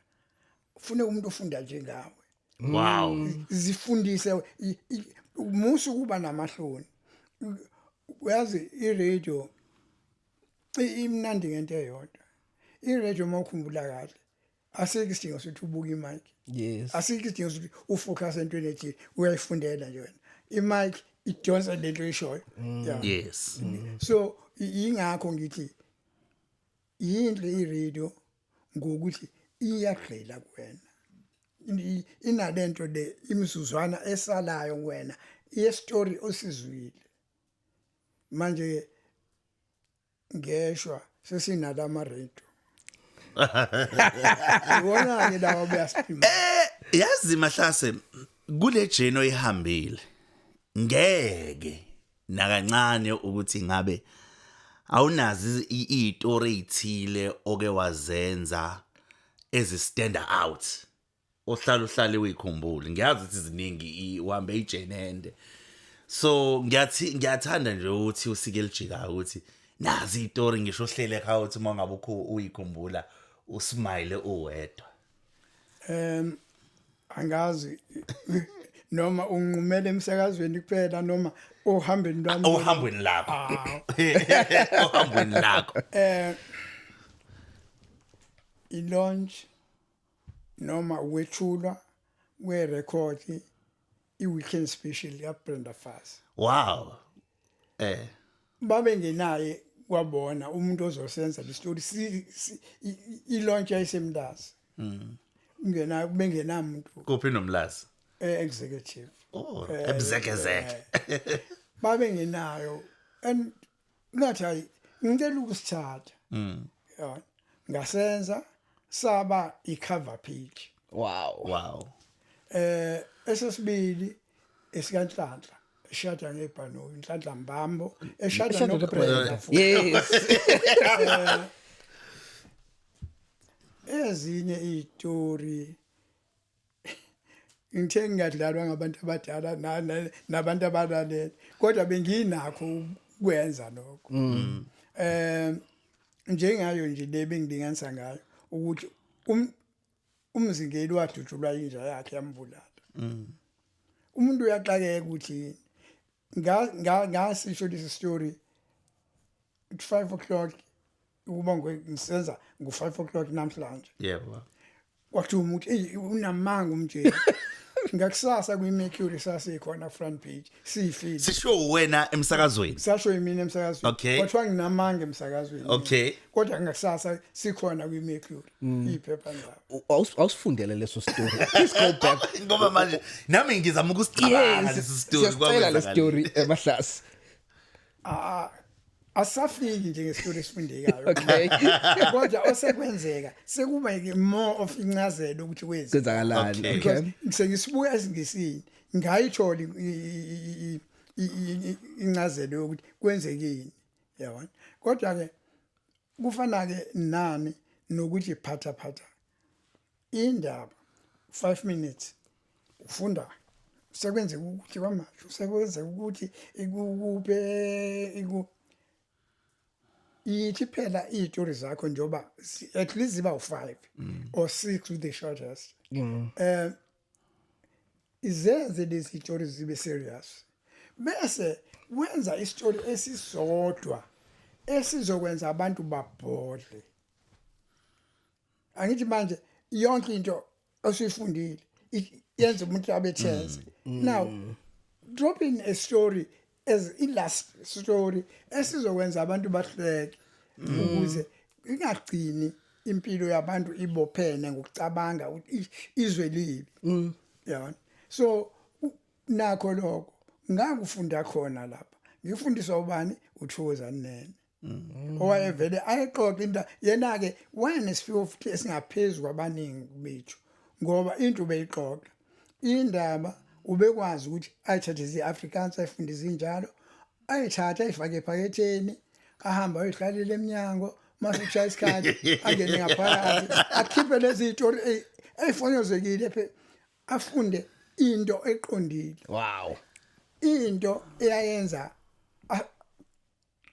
Ufune umuntu ofunda njengawe. Wow. Zifundise umusu kuba namahloni. Uyazi iradio imnandi ngento eyodwa. Iradio mawukhumbula kahle asike isidingo sokuthi ubuke imic. Yes. Asike isidingo sokuthi ufocus entweni ethi uyayifundela nje wena. Imic idonsa lento eshoyo. Yeah. Yes. So ingakho ngithi yinhle iradio ngokuthi iyagxila kuwena. Inalento le imizuzwana esalayo kuwena istory osizwile. Manje ngeshwa sesinalama radio. Ubona ke lawa bayasiphima. Yazi Mahlase kule journey oyihambile. Ngeke nakancane ukuthi ngabe awunazi izitori ezithile oke wazenza ezi stand out. Ohlala uyikhumbule. Ngiyazi ukuthi ziningi uhambe ijenende. So ngiyathanda nje ukuthi usike lijika ukuthi nazi izitori ngisho ohlele ekhaya ukuthi mangabe uyikhumbula usmile uwedwa. Angazi noma unqumela emsakazweni kuphela noma ohambeni lwami. Ohambweni lakho. Ohambweni lakho. I-launch noma ukwethulwa kwe-record i-weekend special yaBrenda Fassie. Wow. Babe ngenaye kwabona umuntu ozosenza le story i-launch yayisemlazi. Ungena bengenamuntu. Kuphi nomlazi? Executive. Oh, ebzekezeke. Babe ngenayo and ngathi hayi ngicela ukusithatha. Yeah. Ngasenza saba i-cover page. Wow. Wow. Esesibili esikanhlanhla eshada ngebhano inhlanhla Mbambo eshada noBrenda. Yes. Ezinye izitori ngithe ngadlalwa ngabantu abadala nabantu abalalela kodwa benginakho ukwenza lokho. njengayo nje le bengilinganisa ngayo ukuthi umzingeli wadutshulwa inja yakhe yambulala. Umuntu uyaxakeka ukuthi ngasisho lesi story at 5 o'clock uma ngisenza ngo5 o'clock namhlanje. Yebo. Wathi umuntu unamanga umtshela. Ngakusasa kwi-Mercury sasikhona front page sifile. Sisho wena emsakazweni. Sasho yimina emsakazweni. Okay. Kwathiwa nginamanga emsakazweni. Okay. Kodwa ngakusasa sikhona kwi-Mercury iphepha ndaba. Awusifundele leso story. Please go back. Ngoba manje nami ngizama ukusicabanga lesi story Siyacela le story Mahlasi. Asafiki nje ngestory esifundekayo. Okay. Kodwa osekwenzeka sekuba more of incazelo ukuthi Kwenzakalani. Okay. Because sengisibuya esingisini ngayithola incazelo yokuthi kwenzekeni. Yabona. Kodwa ke kufana ke nami nokuthi phatha indaba 5 minutes ufunda sekwenze ukuthi kwamanje sekwenze ukuthi ikuphe ithi phela izitori zakho njoba at least ziba u5 or 6 with the shortest. Izenze lezi zitori zibe serious. Bese wenza istory esisodwa esizokwenza abantu babhodle. Angithi manje yonke into osuyifundile yenza umuntu abe tense. Now dropping a story as in last story esizokwenza abantu bahleke ukuze ingagcini impilo yabantu ibophene ngokucabanga ukuthi izwe libi. Yabona. So nakho lokho ngakufunda khona lapha. Ngifundiswa ubani uThokozani Nene. Owayevele ayexoxa into yena ke wayenesiphiwo futhi esingaphezulu kwabaningi bethu ngoba into beyixoxa indaba ubekwazi ukuthi ayithathe iziAfrikaans ayifundise injalo ayithatha ayifake ephaketheni ahamba ayohlalela eminyango mase kushaya isikhathi angene ngaphakathi akhiphe lezi zitori eyifonyozekile phe afunde into eqondile. Wow. Into eyayenza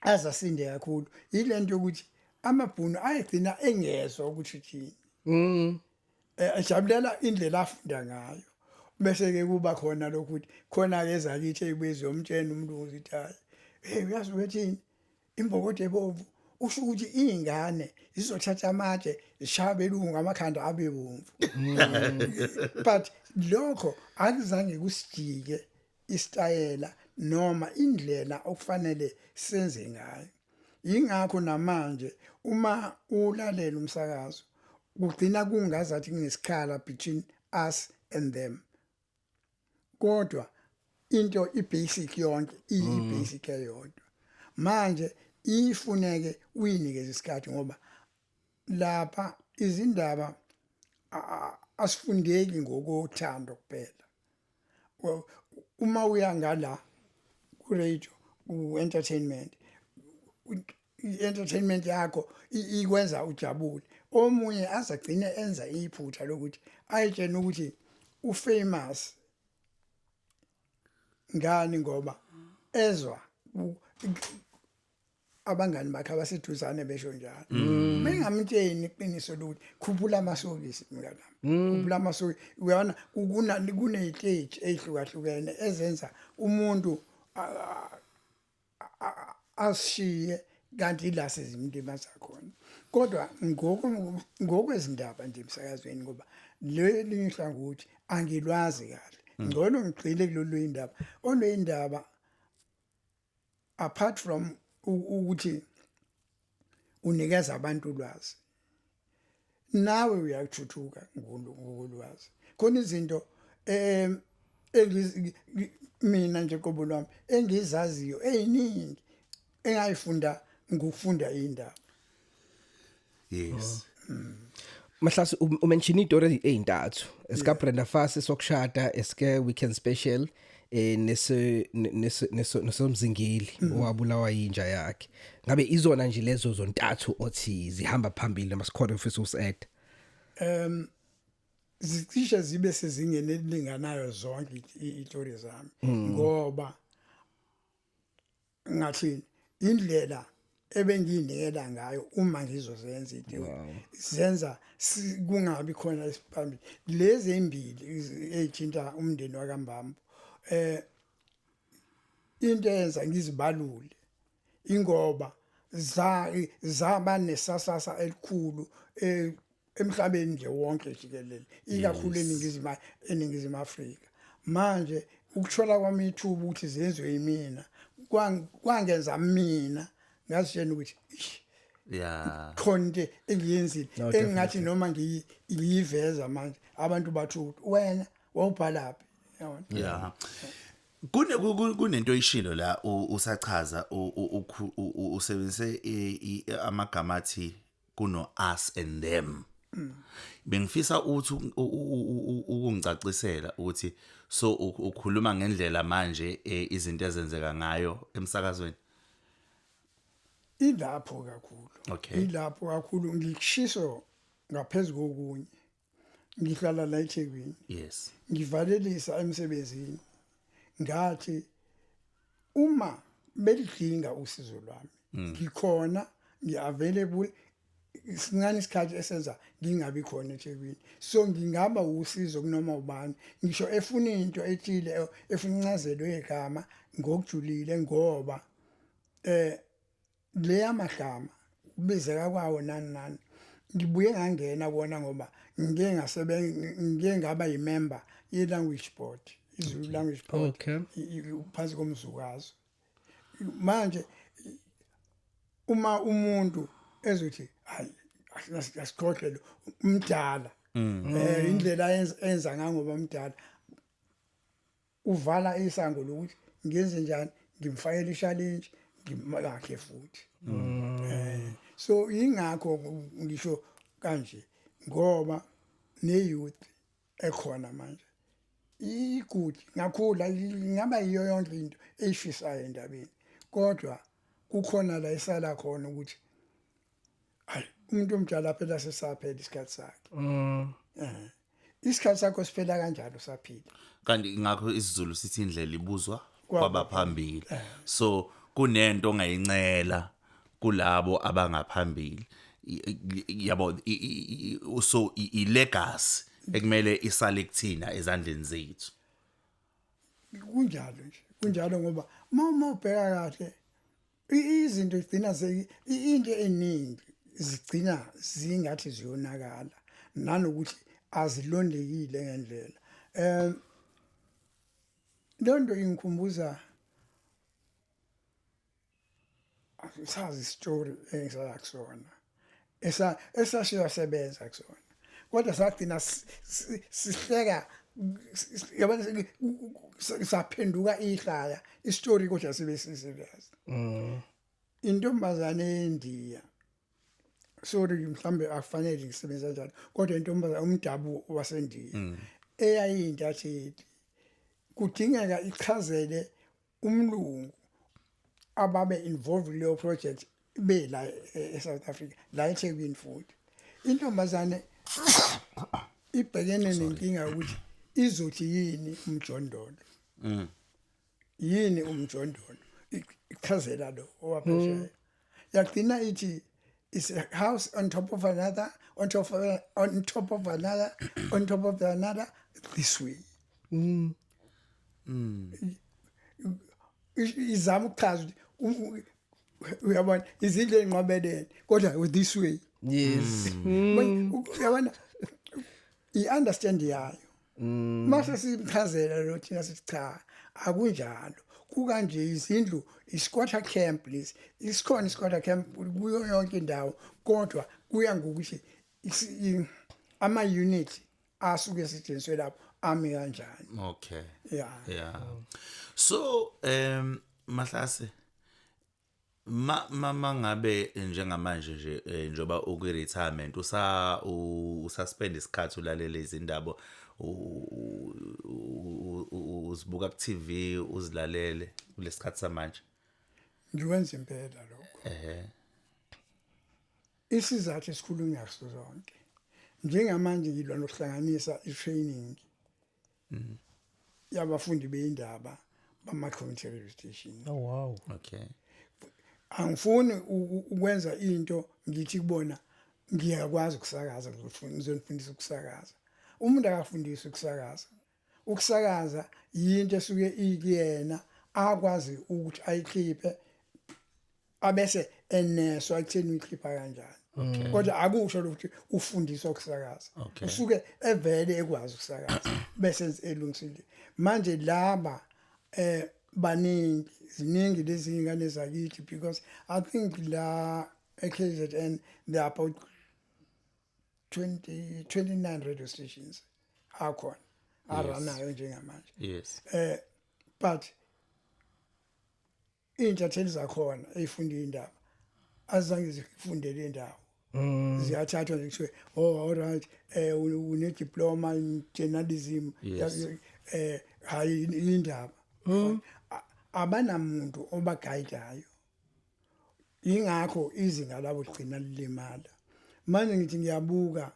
azasinde kakhulu yilento ukuthi amabhunu ayegcina engezwe ukuthi uthini. Ajabulela indlela afunda ngayo. Bese ke kuba khona lokuthi khona ke ezakithi eyibizwe umtshela umuntu ukuthi hayi uyazi ukuthi imbokodo ebovu usho ukuthi izingane zizothatha amatshe zishabelungu amakhanda abebomvu. But lokho akuzange kusijike istayela noma indlela okufanele senze ngayo. Ingakho namanje uma ulalela umsakazo kugcina kungazathi kunesikhala between us and them. Kodwa into ibasic yonke ibasic eyodwa. Manje ifuneke uyinikeze isikhathi ngoba lapha izindaba asifundeki ngokuthanda kuphela. Uma uya ngala ku radio u-entertainment i-entertainment yakho ikwenza ujabule. Omunye azagcina enza iphutha lokuthi ayitshena ukuthi ufamous ngani ngoba ezwa abangani bakhe abaseduzane besho njalo. Bengamtsheni iqiniso lokuthi khuphula amasokisi mngana. Khuphula amasokisi uyabona kunezitstage ezihlukahlukene ezenza umuntu ashiye kanti la sezimndima zakhona. Kodwa ngokwezindaba nje emsakazweni ngoba le linhlangothi angilwazi kahle. Ngcono ngigcile kulolu indaba. Olwendaba apart from ukuthi unikeza abantu ulwazi nawe uyathuthuka ngokulwazi. Khona izinto mina nje qobo lwami engizaziyo eziningi engayifunda ngokufunda indaba. Yes. Mahlasi umention izitori ezintathu esika Brenda Fassie sokushada esike weekend special nesomzingeli owabulawa inja yakhe. Ngabe izona nje lezo zontathu othi zihamba phambili masikhona ufisa useed. Zicishe zibe sezingene elinganayo zonke izitori zami ngoba ngathi indlela ebengiyinikela ngayo uma ngizozenza into zenza kungabi khona isiphambili lezi ezimbili ezithinta umndeni wakambamba into eyenza ngizibalule ingoba zaba nesasasa elikhulu emhlabeni nje wonke jikelele ikakhulu eningizimu Afrika manje ukuthola kwami ithuba ukuthi zenziwe yimina kwangenza mina ngazitshela ukuthi yeah khonde engiyenzile engathi noma ngiyiveza manje abantu bathu wena wawubhalaphi yabona yeah kunento oyishilo la usachaza usebenzise amagama athi kuno us and them bengifisa uthi ukungicacisela ukuthi so ukhuluma ngendlela manje izinto ezenzeka ngayo emsakazweni ilapho kakhulu okay ilapho kakhulu ngikushiso ngaphezulu kokunye ngihlala la eThekwini yes ngivalelisa emsebenzini ngathi uma belidinga usizo lwami ngikhona ngiavailable isincane isikhathi esenza ngingabi khona eThekwini so ngingaba usizo kunoma ubani ngisho efuna into ethile efuna incazelo yegama ngokujulile ngoba leya magama ubizeka kwawo nani ngibuye ngangena bona ngoba ngike ngaba yimember ye language board izulu language board phansi komzukazo manje uma umuntu ezothi hayi asikhohle umdala indlela enza ngoba umdala uvala isango lokuthi ngenze njani ngimfakela i-challenge ngimake futhi so ingakho ngisho kanje ngoba ne-youth ekhona manje iguti ngakhula ngaba yiyo yonke into eyishisayo endabeni kodwa kukhona la isala khona ukuthi hayi umuntu omdala phela sesaphela isikhathi sakhe isikhathi sakho siphela kanjalo saphila kanti ngakho isiZulu sithi indlela ibuzwa kwabaphambili so kunento ongayincela kulabo abangaphambili yabo so ilegacy ekumele isale kuthina ezandleni zethu kunjalo nje kunjalo ngoba uma ubheka kahle izinto zigcina into eningi zigcina zingathi ziyonakala nanokuthi azilondekile ngendlela lonto ingikhumbuza sazi story engisakusona esashiya sebenza kusona kodwa sagcina sihleka yabona saphenduka ihlaya istory kodwa sibe serious intombazane eNdiya sorry mhlambe akufanele ngisebenza kanjalo kodwa intombazane umdabu waseNdiya eyayintatheli kudingeka ichazele umlungu ababe involved leyo project be la eSouth Africa la eThekwini futhi intombazane ibhekene nenkinga ukuthi izothi yini umjondolo yini umjondolo ichazela lo owaphesheya yagcina ithi is a house on top of another on top of another on top of another this way izama ukuchaza uyabona izindle enqabelene kodwa this way yes uyabona i-understand yayo mase simchazela lo thina sithi cha akunjalo kukanje izindlu i-squatter camp lezi isikhona i-squatter camp kuyo yonke indawo kodwa kuya ngokuthi ama unit asuke esetshenziswe lapho ami kanjani okay yeah so Mahlase mama ngabe njengamanje nje njoba ukwi-retirement ususpend isikhathi ulalele izindaba uzibuka ku TV uzilalele kulesikhathi samanje ngiwenza impela lokho isizathu esikhulunywa ngaso zonke njengamanje ngilwa nokuhlanganisa i-training yabafundi beindaba bama community radio station oh wow okay angifuni ukwenza into ngithi kubona ngiyakwazi ukusakaza ngizonifundisa ukusakaza. Umuntu akafundisi ukusakaza. Ukusakaza yinto esuke ikuyena akwazi ukuthi ayikhiphe abese eneso akutheni uyikhipha kanjani. Kodwa akusho ukuthi ufundiswa ukusakaza. Usuke evele ekwazi ukusakaza bese elungisile. Manje laba ziningi lezi ingane zakithi because I think la KZN there are about 29 radio stations akhona aranayo njengamanje. Yes. But intatheli zakhona ezifunda indaba azange zifundele indawo. Ziyathathwa nje kuthiwe all right une diploma in journalism hayi indaba. Abanamuntu obaguidayo. Ingakho izinga labo ligcina lilimala. Manje ngithi ngiyabuka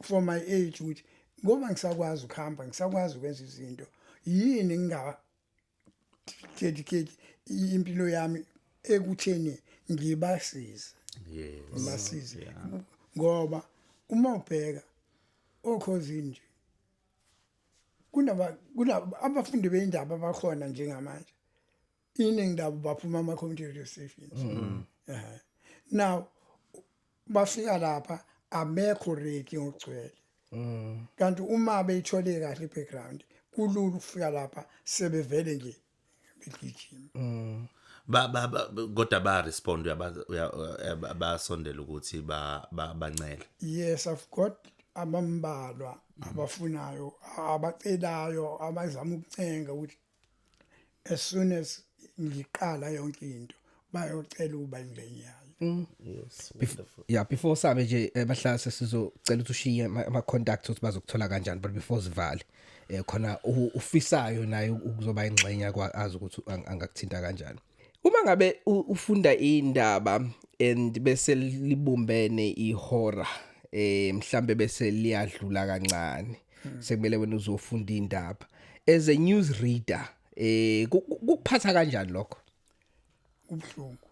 for my age ukuthi ngoba ngisakwazi ukuhamba ngisakwazi ukwenza izinto yini nginga dedicate impilo yami ekutheni ngibasize. Yes. Ngibasize. Ngoba uma ubheka okhozi nje kuna abafundi beindaba abakhona njengamanje iningi labo baphuma ama community radio stations. Now bafika lapha abekho ready ngocwele. Kanti uma beyithole kahle background kulula ukufika lapha sebevele nje begijima. Kodwa ba respond abasondela ukuthi bancela. Yes, I've got abambalwa abafunayo abacelayo abazama ukucenga ukuthi as soon as ngiqala yonke into bayocela uba ingxenye yayo. Yes, wonderful. Before sabe nje bahlase sizocela ukuthi ushiye ama contacts ukuthi bazokuthola kanjani, but before sivale khona ufisayo naye ukuzoba ingxenye akwazi ukuthi angakuthinta kanjani. Uma ngabe ufunda indaba and bese libumbene ihora mhlambe bese liyadlula kancane sekumele wena uzofunda indaba as a news reader kuphatha kanjani lokho? Kubhlungu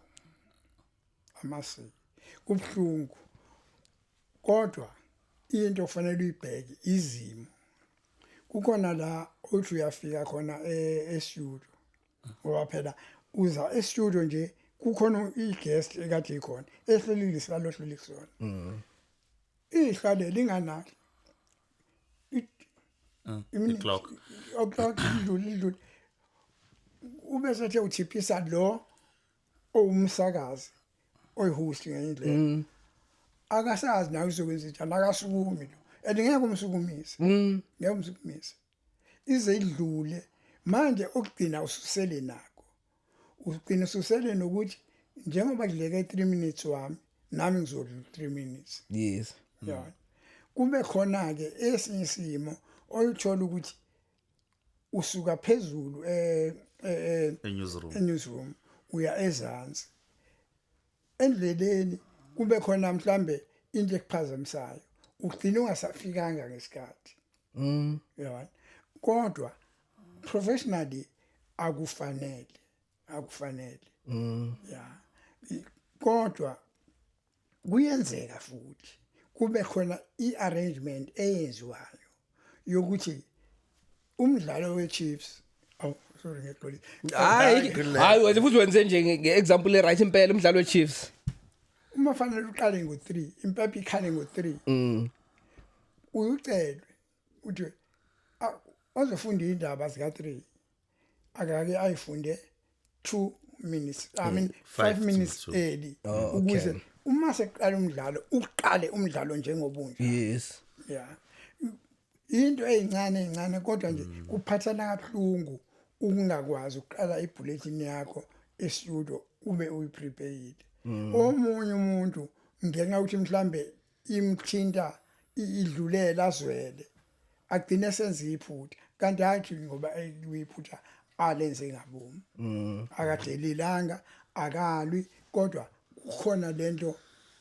amasi kubhlungu kodwa into ofanele uyibheke izimo. Kukhona la uthi uyafika khona e-studio ngoba phela uza e-studio nje kukhona i-guest ekade ikhona ehlelile sikalodlule kusona. Ihlale linganaki i-clock idlule ubese ethe uthiphisa lo owumsakazi oyihost ngendlela akasazi nawe uzokwenza njani akasukumi lo ngeke umsukumisa ngeke umsukumisa ize idlule manje okugcina ususele nako ugcina ususele nokuthi njengoba kudleke 3 minutes wami nami ngizodlula 3 minutes. Yes. Yeah. Kube khona ke esinye isimo oyithola ukuthi usuka phezulu newsroom uya ezansi endleleni kube khona mhlambe into ekuphazamisayo ugcina ungasafikanga ngesikhathi. Yeah. Kodwa professionally akufanele. Yeah. Kodwa kuyenzeka futhi kube khona i-arrangement eyenziwayo yokuthi umdlalo we-Chiefs sorry ngexolile hayi wena futhi wenze nje ngeexample right impela umdlalo we-Chiefs uma fanele uqale ngo3 impepha ikhale ngo3 uyucelwe uthi ozofunda indaba zika3 akake ayifunde 2 minutes 5 minutes early ukuze uma seqala umdlalo uqale umdlalo njengobunje. Yes. Yeah. Into ezincane kodwa nje kuphathana kabuhlungu ukungakwazi ukuqala ibulletin yakho e-studio ube uyiprepared. Omunye umuntu ngenxa ukuthi mhlambe imthinta idlulela azwele agcina senza iphutha kanti hayi ngoba uyiphutha alenze ngabomu akadelelanga akalwi kodwa kukhona lento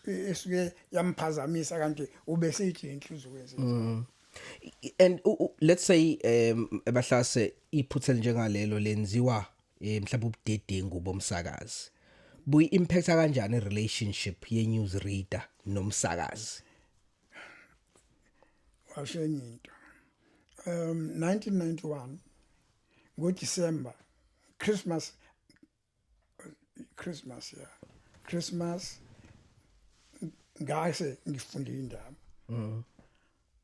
esuke yamphazamisa kanti ube seyithi inhliziyo ukwenza. And let's say ebahlase iphutha njengalelo lenziwa mhlawumbe ubudedengu bomsakazi buyi impact kanjani relationship ye news reader nomsakazi washenye into 1991 ngoDecember Christmas ngase ngifunde indaba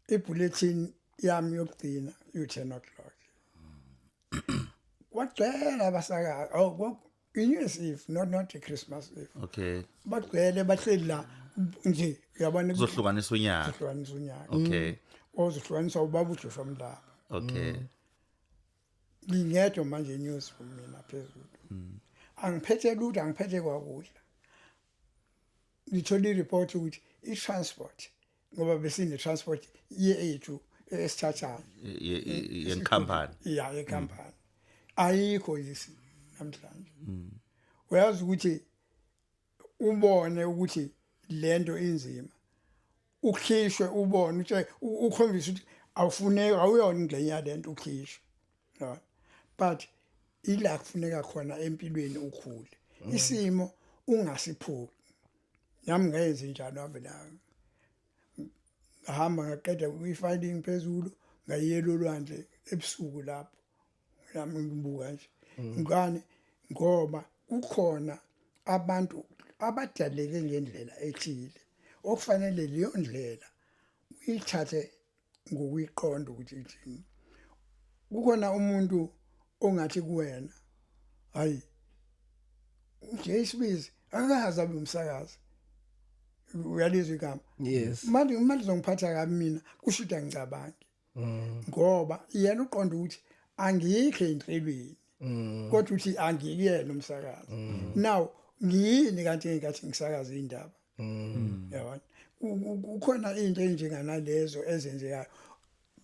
ibulletin yami yokugcina u10 o'clock waqala abasakazi New Eve not a Christmas Eve Okay. bagcwele bahleli la nje uyabona Kuzohlukanisa unyaka. kuhlukanisa unyaka Okay. ozohlukanisa ubaba uJoshua Mlaba Okay. ngingedwa manje news mina phezulu angiphethe lutho angiphethe kwakudla ngithola ireport ukuthi i-transport ngoba besine transport yethu esithathayo Yenkampani. ya yecompany ayikho yisi namhlanje uyazi ukuthi ubone ukuthi lento inzima ukhishwe ubone ukuthi ukhombisa ukuthi awufuneki awuyona ingxenye lento ukhishwe no but ila kufuneka khona empilweni ukhule isimo ungasiphuki yami ngenze njalo avela ngahamba ngaqeda uyi-filing phezulu ngayelo lwandle ebusuku lapho yami ngibuka nje ngani ngoba kukhona abantu abadaleke ngendlela ethile okufanele leyo ndlela uyithathe ngokuyiqonda ukuthi ithini kukhona umuntu ongathi kuwena hayi nje isibizi akazi abe umsakazi uyalizwa igama yes manje zongiphatha kabi mina kushuda ngicabangi ngoba yena uqonda ukuthi angikho enhlelweni kodwa uthi angikuyena umsakazi now ngiyini kanti engathi ngisakaza indaba yabona kukhona into enjenganalezo ezenzekayo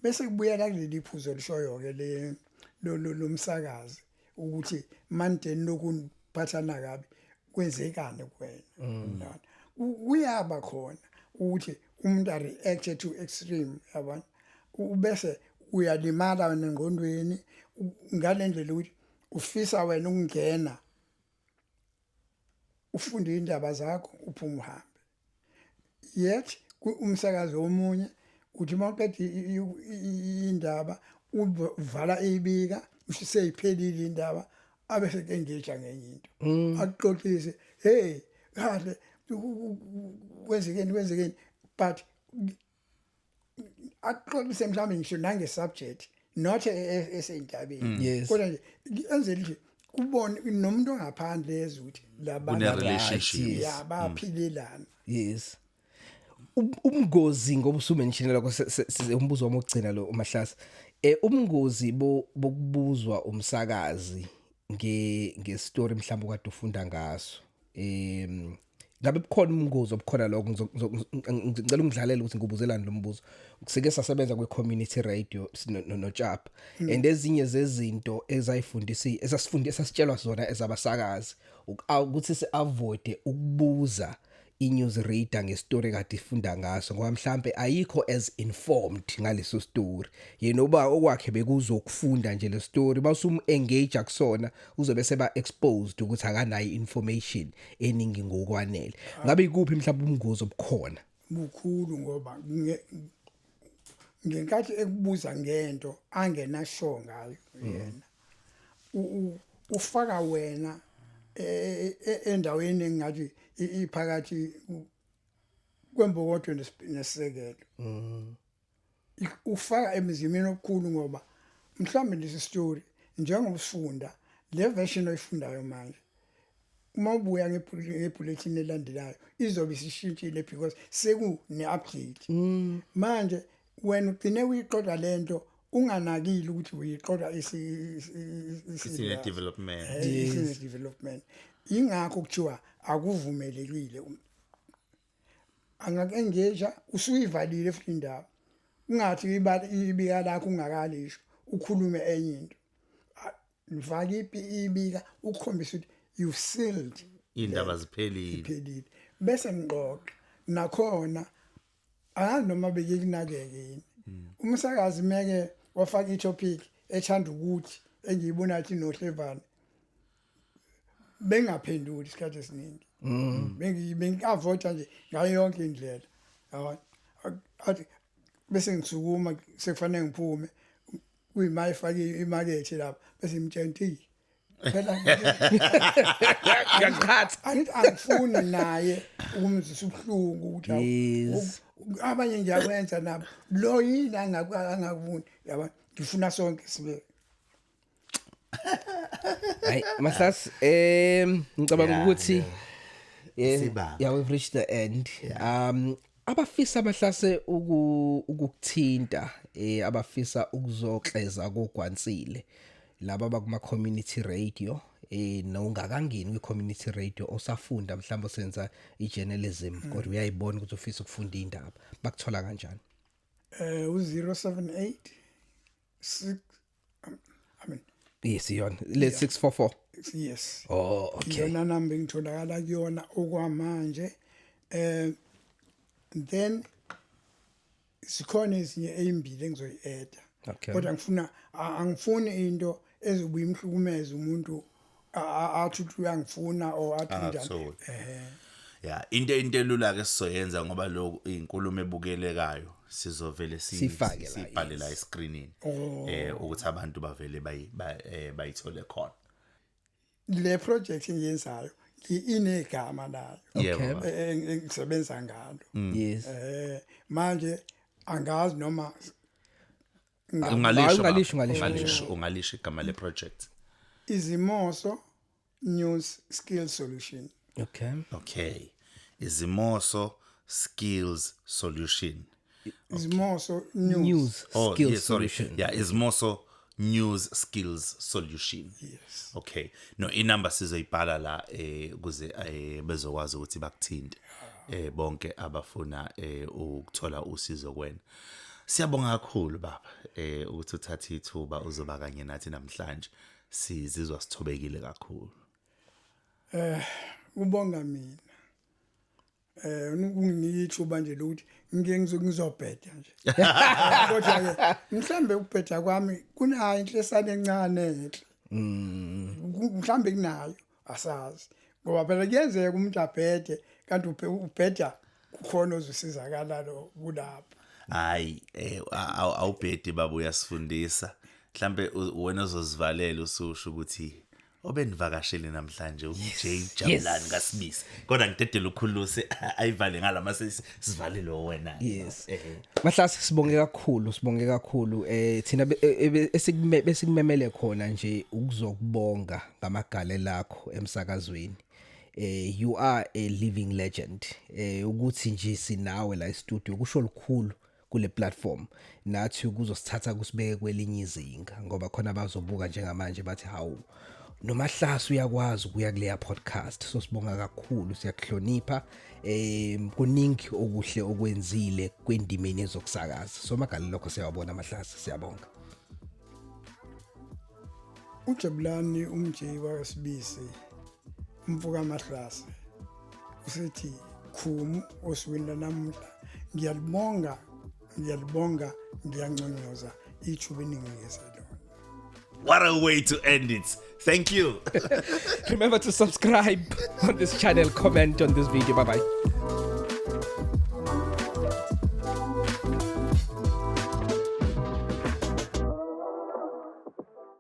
bese kubuyela kuleli phuzo lishoyo ke lo msakazi ukuthi mandeni lokuphathana kabi kwenzekane kuwena uyaba khona ukuthi umuntu react to extreme yabona ubese uyalimala ngengqondweni ngalendlela ukuthi ufisa wena ukungena ufunde indaba zakho uphuma uhambe yet umsakazi omunye uthi mawuqeda indaba uvala ibika usise iphelile indaba abese kengeja ngenye into akuxoxise hey kahle kwenzekeni but akuxoxise mhlawumbe ngisho nange subject not esendabeni kodwa nje enzele nje kubone nomuntu ongaphandle ezuthi labantu relationship yabaphilelana yes umngozi ngoba usumentionela umbuzo wami ogcina lo uMahlasa umngozi bokubuzwa umsakazi ngestory mhlawumbe kade ufunda ngaso ngabe bukhona umngozi obukhona lokho ngicela ungidlalele ukuthi ngikubuzelani lo mbuzo kuseke sasebenza kwe-community radio noJapa and ezinye zezinto esasitshelwa zona ezabasakazi ukuthi si-avoid ukubuza i-news reader ngestory kade ifunda ngaso ngoba mhlambe ayikho as informed ngaleso story yena oba okwakhe bekuzokufunda nje le story basum engage akusona uzobe seba exposed ukuthi akanayo information eningi ngokwanele ngabe ikuphi mhlawumbe umngozi obukhona bukhulu ngoba ngenkathi ekubuza ngento angenasho ngayo yena ufaka wena endaweni engathi iphakathi kwembokodo nesisekelo ufaka emzimeni okukhulu ngoba mhlawumbe lesi story njengobufunda le version oyifundayo manje uma ubuya ngebulletin elandelayo izobe isishintshile because sekune-update manje wena ugcine uyiqoqa lento unganakile ukuthi uyiqoqa isine development ingakho kuthiwa akuvumelekile angakengeja usuyivalile futhi indaba ungathi ibika lakho ungakalisho ukhulume enye into mfaki ibika ukukhombisa ukuthi you sealed indaba ziphelile bese ngiqoqa nakhona noma bekekunakeke yini umsakazi meke wafaka itopic ethanda ukuthi engiyibona athi nohlevana bengaphenduli isikhathi esiningi bengavota nje ngayo yonke indlela yabona athi bese ngisukuma sekufanele ngiphume kuyimayi faki imarket lapha bese imtshenti phela ngiyaqhatha angifuni naye ukumzisa ubuhlungu ukuthi Yes. abanye ngiyakwenza nabo lo yini angakuvuni yabona ngifuna sonke sibe hayi Mahlasi ngicabanga ukuthi Sibamba. yeah we've reached the end abafisa Mahlase ukukuthinta abafisa ukuzokleza kokwansile laba bakuma community radio nongakangeni kwi community radio osafunda mhlawumbe senza ijournalism kodwa uyayibona ukuthi ufisa ukufunda indaba bakuthola kanjani u078 6 yes yona le 644 yes oh okay yona number ngitholakala kuyona okwamanje then sikhona ezinye ezimbili engizoyi-add Okay. kodwa angifuni into ezobuya imhlukumeza umuntu athi ukuthi uyangifuna or athi Absolutely. Yeah, into elula ke sizoyenza ngoba lo inkulumo ebukelekayo sizovele Sifake la, sibhale la escreenini ukuthi abantu bavele bayithole khona. le project engiyenzayo inegama layo Yebo. engisebenza ngalo yes manje angazi noma Ungalisho igama le project. izimoso news skill solution okay Okay. Izimoso skills solution. izimoso news Oh, skills yes, sorry. solution Yeah, Izimoso news skills solution. yes Okay. No, inamba sizoyibhala la ukuze bezokwazi ukuthi bakuthinte. Bonke abafuna ukuthola usizo kwena. Siyabonga kakhulu baba ukuthi uthathe ithuba uzoba kanye nathi namhlanje. Sizizwa sithobekile kakhulu. ubonga mina unginika ithuba nje lokuthi ngizobheda nje kodwa ke mhlambe ukubheda kwami kunayo inhlesane encane enhle mhlambe kunayo asazi ngoba phela kuyenzeka umuntu abhede kanti ubheda kukhona ozosizakala lo kulapho Hayi awubhedi baba uyasifundisa. Mhlambe wena uzozivalela ususho ukuthi obenivakashele namhlanje uJ Jabulani kaSibisi. Kodwa ngidedela ukhuluse ayivale ngalama sesivalele wena. yes Mahlasi sibonge kakhulu thina besikimemele khona nje ukuzokubonga ngamagale lakho emsakazweni you are a living legend ukuthi nje sinawe la studio kusho likhulu kule platform nathi kuzosithatha kusibeke kwelinye izinga ngoba khona abazobuka njengamanje bathi hawu noMahlasi uyakwazi ukuya kuleya podcast so sibonga kakhulu siyakuhlonipha kuningi okuhle okwenzile kwendimeni ezokusakaza so magale lokho siyabona Mahlasi siyabonga uJabulani umJ waSibisi umvuka Mahlasi usethi khumu oswela namuhla ngiyalibonga ngiyanconyoza ithuba eninginikeza lona. What a way to end it. Thank you. remember to subscribe on this channel comment on this video bye bye